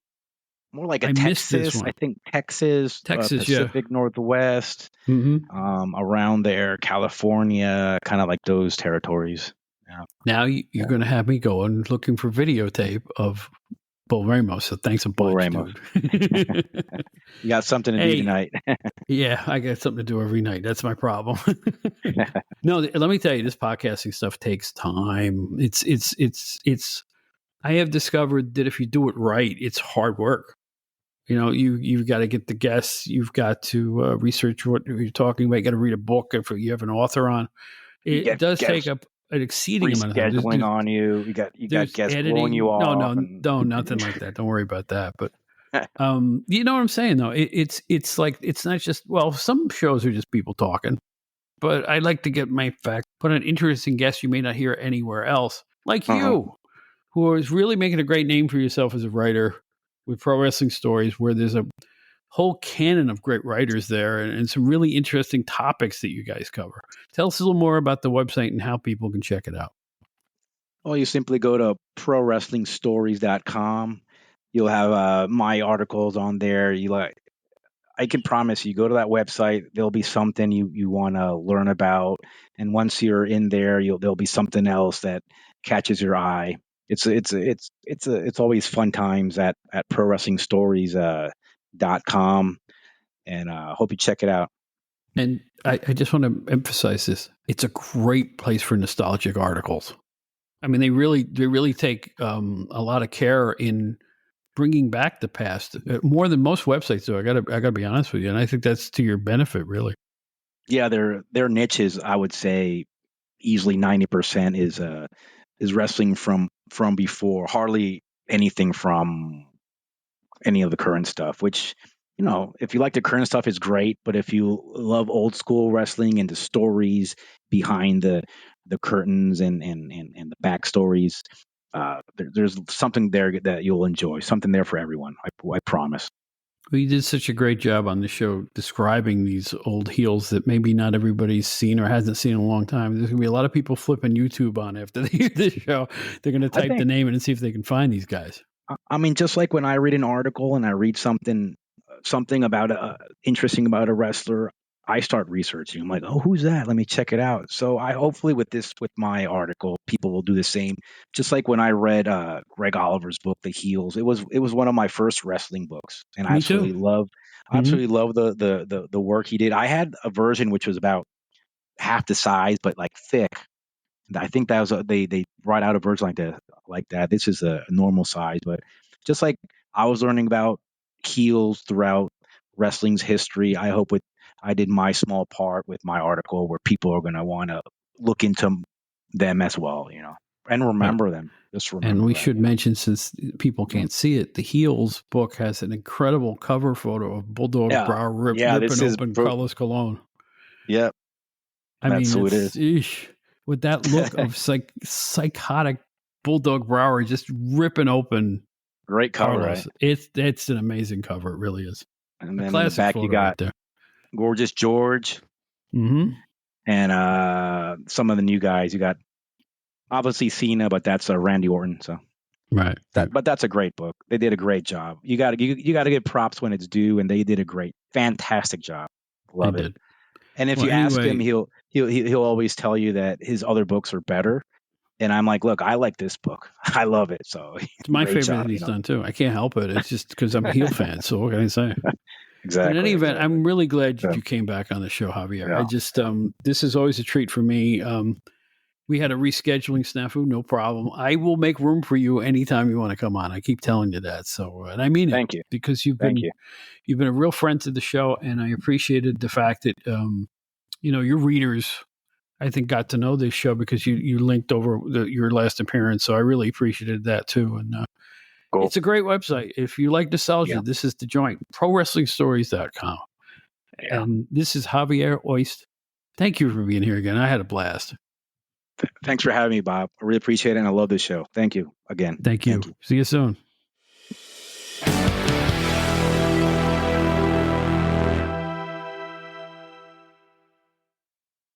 more like a I missed this Texas. one. I think Texas, Texas, yeah. Pacific Northwest, Mm-hmm. around there, California, kind of like those territories. Yeah. Now you're going to have me going looking for videotape of Bull Ramos. So thanks a Bull bunch, Ramos. dude. You got something to do tonight. Yeah, I got something to do every night. That's my problem. No, let me tell you, this podcasting stuff takes time. It's. I have discovered that if you do it right, it's hard work. You've got to get the guests. You've got to research what you're talking about. You got to read a book if you have an author on. It does take up an exceeding amount of time. Scheduling on you. You got guests blowing you off. No, nothing like that. Don't worry about that. But you know what I'm saying though. It's like it's not just some shows are just people talking, but I like to get my facts. Put an interesting guest you may not hear anywhere else, like you, who is really making a great name for yourself as a writer with pro wrestling stories, where there's a whole canon of great writers there and some really interesting topics that you guys cover. Tell us a little more about the website and how people can check it out. Well, you simply go to prowrestlingstories.com. You'll have my articles on there. I can promise you, go to that website. There'll be something you want to learn about, and once you're in there, there'll be something else that catches your eye. It's always fun times at prowrestlingstories.com, and hope you check it out. And I just want to emphasize this: it's a great place for nostalgic articles. I mean, they really take a lot of care in bringing back the past, more than most websites do. I gotta be honest with you, and I think that's to your benefit, really. Yeah, their niches, I would say, easily 90% is wrestling from before. Hardly anything from any of the current stuff. Which, if you like the current stuff, it's great. But if you love old school wrestling and the stories behind the curtains and the backstories, there's something there that you'll enjoy. Something there for everyone. I promise. Well, you did such a great job on the show describing these old heels that maybe not everybody's seen or hasn't seen in a long time. There's going to be a lot of people flipping YouTube on after they hear this show. They're going to type the name in and see if they can find these guys. I mean, just like when I read an article and I read something about interesting about a wrestler, I start researching. I'm like, oh, who's that? Let me check it out. So I hopefully with my article, people will do the same. Just like when I read Greg Oliver's book, The Heels. It was one of my first wrestling books, and I absolutely love the work he did. I had a version which was about half the size, but like thick. I think that was they brought out a version like that. This is a normal size, but just like I was learning about heels throughout wrestling's history, I hope I did my small part with my article where people are going to want to look into them as well, and remember them. Just remember. And we should mention, since people can't see it, the Heels book has an incredible cover photo of Bulldog Brower ripping open Carlos Colon. Yep. That's who it is. With that look of psychotic Bulldog Brower just ripping open. Great cover, Carlos. Right? It's an amazing cover. It really is. And then in the back you got Gorgeous George. Mm-hmm. And some of the new guys. You got obviously Cena, but that's Randy Orton. So right. But that's a great book. They did a great job. You got to give props when it's due, and they did a fantastic job. Love it. And if you ask him, he'll always tell you that his other books are better. And I'm like, look, I like this book. I love it. So it's my favorite that he's done too. I can't help it. It's just because I'm a heel fan. So what can I say? Exactly. But in any event, I'm really glad you came back on the show, Javier. Yeah. I just this is always a treat for me. We had a rescheduling snafu, no problem. I will make room for you anytime you want to come on. I keep telling you that. So, and I mean it. Thank you. Because you've been a real friend to the show, and I appreciated the fact that your readers, I think, got to know this show because you linked over your last appearance. So I really appreciated that too. And cool. It's a great website. If you like nostalgia, this is the joint, prowrestlingstories.com. Yeah. And this is Javier Ojst. Thank you for being here again. I had a blast. Thanks for having me, Bob. I really appreciate it, and I love this show. Thank you again. Thank you. See you soon.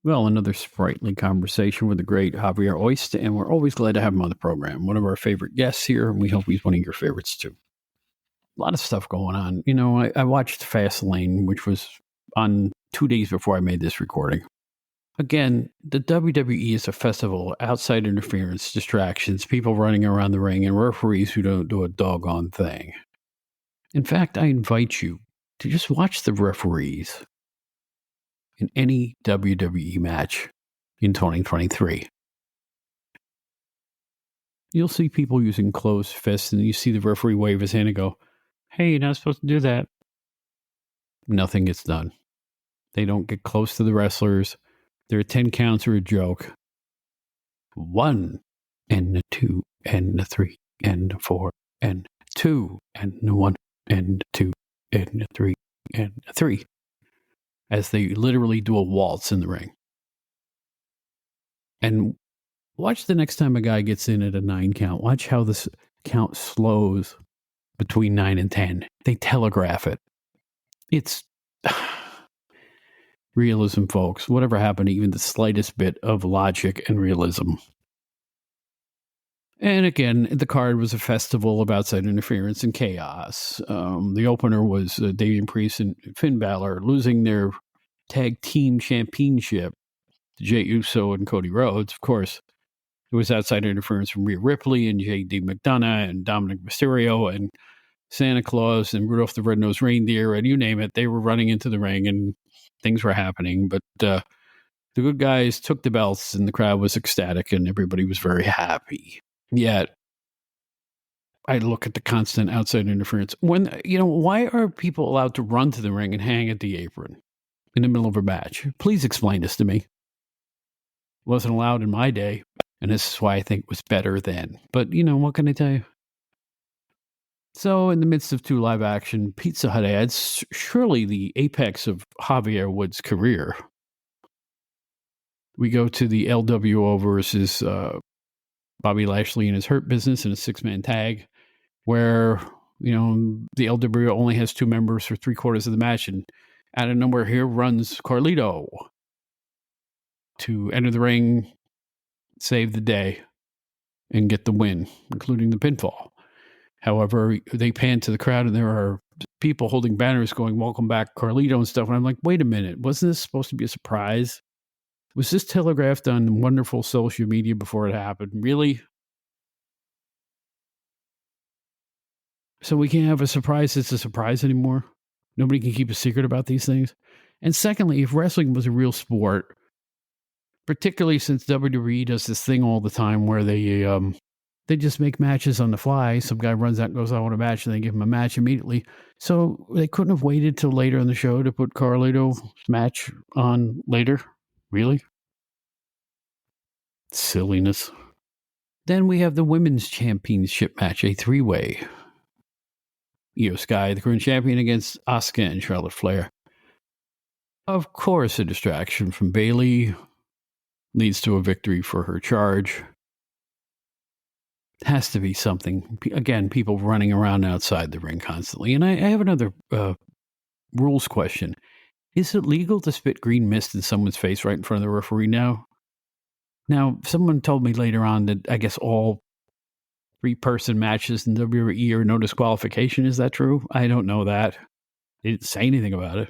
Well, another sprightly conversation with the great Javier Ojst, and we're always glad to have him on the program. One of our favorite guests here, and we hope he's one of your favorites too. A lot of stuff going on. You know, I watched Fastlane, which was on 2 days before I made this recording. Again, the WWE is a festival of outside interference, distractions, people running around the ring, and referees who don't do a doggone thing. In fact, I invite you to just watch the referees in any WWE match in 2023. You'll see people using closed fists, and you see the referee wave his hand and go, "Hey, you're not supposed to do that." Nothing gets done. They don't get close to the wrestlers. Their 10 counts are a joke. 1 and 2 and 3 and 4 and 2 and 1 and 2 and 3 and 3, as they literally do a waltz in the ring. And watch the next time a guy gets in at a 9 count. Watch how this count slows between 9 and 10. They telegraph it. It's realism, folks. Whatever happened to even the slightest bit of logic and realism? And again, the card was a festival of outside interference and chaos. The opener was Damian Priest and Finn Balor losing their tag team championship to Jey Uso and Cody Rhodes. Of course, it was outside interference from Rhea Ripley and J.D. McDonough and Dominic Mysterio and Santa Claus and Rudolph the Red-Nosed Reindeer and you name it. They were running into the ring and things were happening. But the good guys took the belts and the crowd was ecstatic and everybody was very happy. Yet, I look at the constant outside interference. When, why are people allowed to run to the ring and hang at the apron in the middle of a match? Please explain this to me. It wasn't allowed in my day, and this is why I think it was better then. But, what can I tell you? So, in the midst of 2 live action Pizza Hut ads, surely the apex of Javier Woods' career, we go to the LWO versus Bobby Lashley and his Hurt Business in a 6-man tag, where, the LWO only has 2 members for 3/4 of the match, and out of nowhere here runs Carlito to enter the ring, save the day, and get the win, including the pinfall. However, they pan to the crowd and there are people holding banners going, "Welcome back, Carlito," and stuff. And I'm like, wait a minute, wasn't this supposed to be a surprise? Was this telegraphed on wonderful social media before it happened? Really? So we can't have a surprise that's a surprise anymore? Nobody can keep a secret about these things? And secondly, if wrestling was a real sport, particularly since WWE does this thing all the time where they just make matches on the fly. Some guy runs out and goes, "I want a match," and they give him a match immediately. So they couldn't have waited till later in the show to put Carlito's match on later? Really? Silliness. Then we have the women's championship match, a 3-way. Io Sky, the current champion, against Asuka and Charlotte Flair. Of course, a distraction from Bayley leads to a victory for her charge. Has to be something. Again, people running around outside the ring constantly. And I have another rules question. Is it legal to spit green mist in someone's face right in front of the referee now? Now, someone told me later on that I guess all 3-person matches in WWE are no disqualification. Is that true? I don't know that. They didn't say anything about it.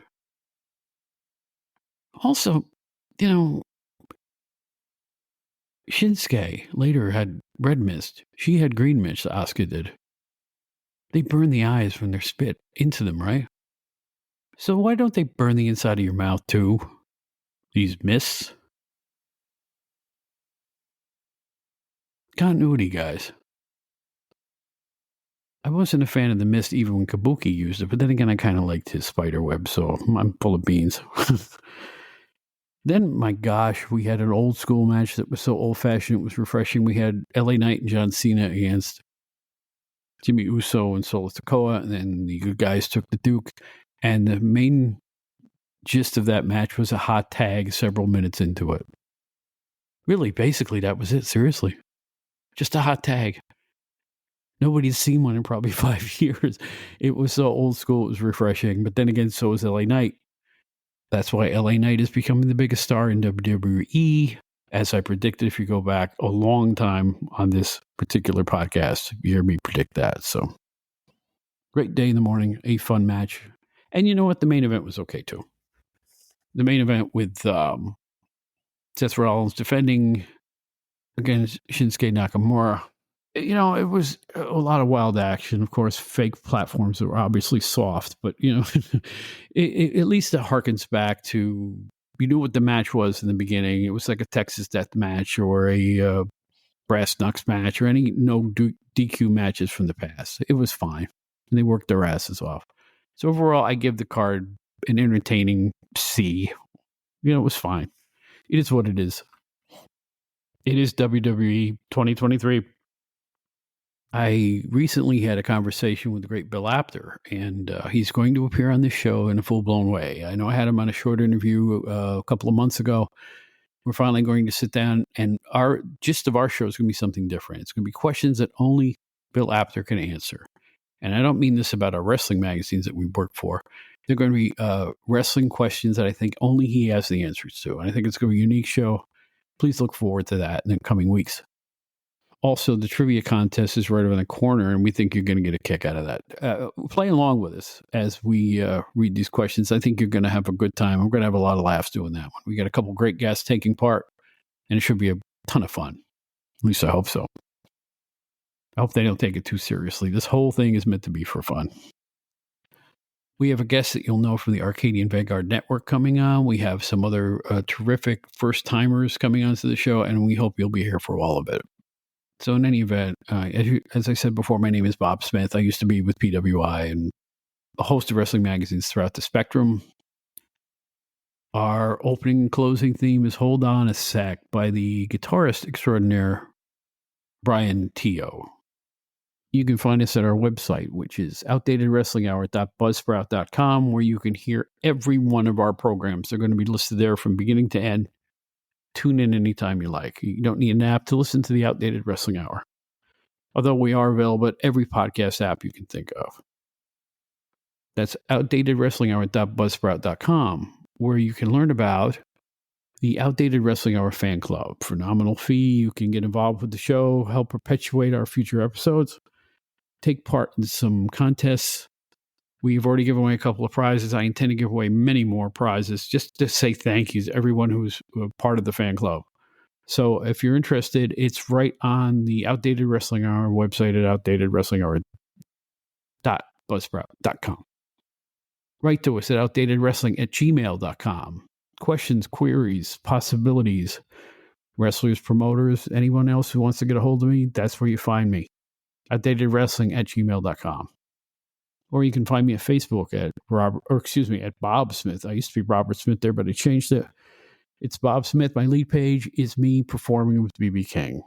Also, Shinsuke later had red mist. She had green mist, Asuka did. They burn the eyes when they're spit into them, right? So why don't they burn the inside of your mouth too? These mists? Continuity, guys. I wasn't a fan of the mist even when Kabuki used it, but then again, I kind of liked his spider web, so I'm full of beans. Then, my gosh, we had an old school match that was so old-fashioned, it was refreshing. We had LA Knight and John Cena against Jimmy Uso and Solo Sikoa, and then the good guys took the Duke. And the main gist of that match was a hot tag several minutes into it. Really, basically, that was it, seriously. Just a hot tag. Nobody's seen one in probably 5 years. It was so old school, it was refreshing. But then again, so was LA Knight. That's why LA Knight is becoming the biggest star in WWE, as I predicted if you go back a long time on this particular podcast. You hear me predict that. So Great day in the morning, a fun match. And you know what? The main event was okay too. The main event with Seth Rollins defending against Shinsuke Nakamura. You know, it was a lot of wild action. Of course, fake platforms that were obviously soft, but, you know, at least it harkens back to, you knew what the match was in the beginning. It was like a Texas Death Match or a Brass Knucks match or any DQ matches from the past. It was fine. And they worked their asses off. So overall, I give the card an entertaining C. You know, it was fine. It is what it is. It is WWE 2023. I recently had a conversation with the great Bill Apter, and he's going to appear on this show in a full-blown way. I know I had him on a short interview a couple of months ago. We're finally going to sit down, and our gist of our show is going to be something different. It's going to be questions that only Bill Apter can answer. And I don't mean this about our wrestling magazines that we work for. They're going to be wrestling questions that I think only he has the answers to. And I think it's going to be a unique show. Please look forward to that in the coming weeks. Also, the trivia contest is right around the corner, and we think you're going to get a kick out of that. Play along with us as we read these questions. I think you're going to have a good time. I'm going to have a lot of laughs doing that one. We got a couple great guests taking part, and it should be a ton of fun. At least I hope so. I hope they don't take it too seriously. This whole thing is meant to be for fun. We have a guest that you'll know from the Arcadian Vanguard Network coming on. We have some other terrific first-timers coming onto the show, and we hope you'll be here for all of it. So in any event, as I said before, my name is Bob Smith. I used to be with PWI and a host of wrestling magazines throughout the spectrum. Our opening and closing theme is Hold On a Sec by the guitarist extraordinaire Brian Tio. You can find us at our website, which is outdatedwrestlinghour.buzzsprout.com, where you can hear every one of our programs. They're going to be listed there from beginning to end. Tune in anytime you like. You don't need an app to listen to the Outdated Wrestling Hour, although we are available at every podcast app you can think of. That's outdatedwrestlinghour.buzzsprout.com, where you can learn about the Outdated Wrestling Hour fan club. For nominal fee, you can get involved with the show, help perpetuate our future episodes, take part in some contests. We've already given away a couple of prizes. I intend to give away many more prizes just to say thank you to everyone who's part of the fan club. So if you're interested, it's right on the Outdated Wrestling Hour website at outdatedwrestlinghour.buzzsprout.com. Write to us at outdatedwrestling@gmail.com. Questions, queries, possibilities, wrestlers, promoters, anyone else who wants to get a hold of me, that's where you find me. outdatedwrestling@gmail.com. Or you can find me at Facebook at Bob Smith. I used to be Robert Smith there, but I changed it. It's Bob Smith. My lead page is me performing with BB King.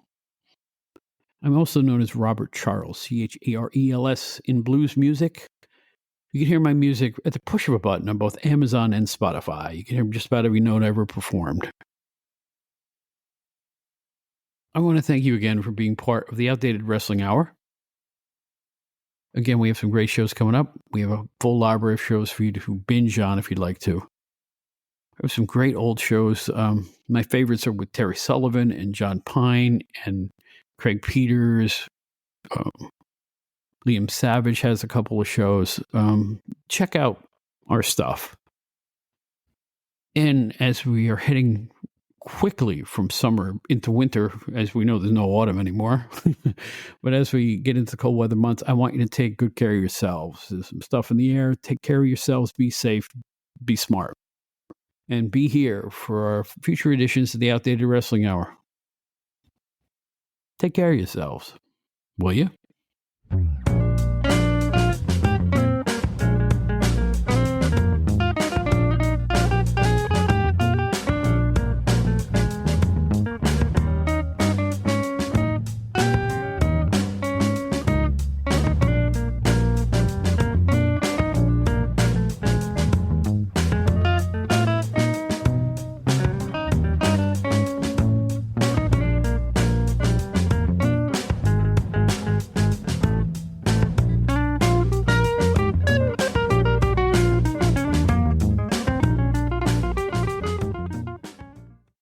I'm also known as Robert Charles, Charels, in blues music. You can hear my music at the push of a button on both Amazon and Spotify. You can hear just about every note I ever performed. I want to thank you again for being part of the Outdated Wrestling Hour. Again, we have some great shows coming up. We have a full library of shows for you to binge on if you'd like to. I have some great old shows. My favorites are with Terry Sullivan and John Pine and Craig Peters. Liam Savage has a couple of shows. Check out our stuff. And as we are heading quickly from summer into winter, as we know there's no autumn anymore, but as we get into cold weather months, I want you to take good care of yourselves. There's some stuff in the air. Take care of yourselves. Be safe. Be smart. And be here for our future editions of the Outdated Wrestling Hour. Take care of yourselves, will you?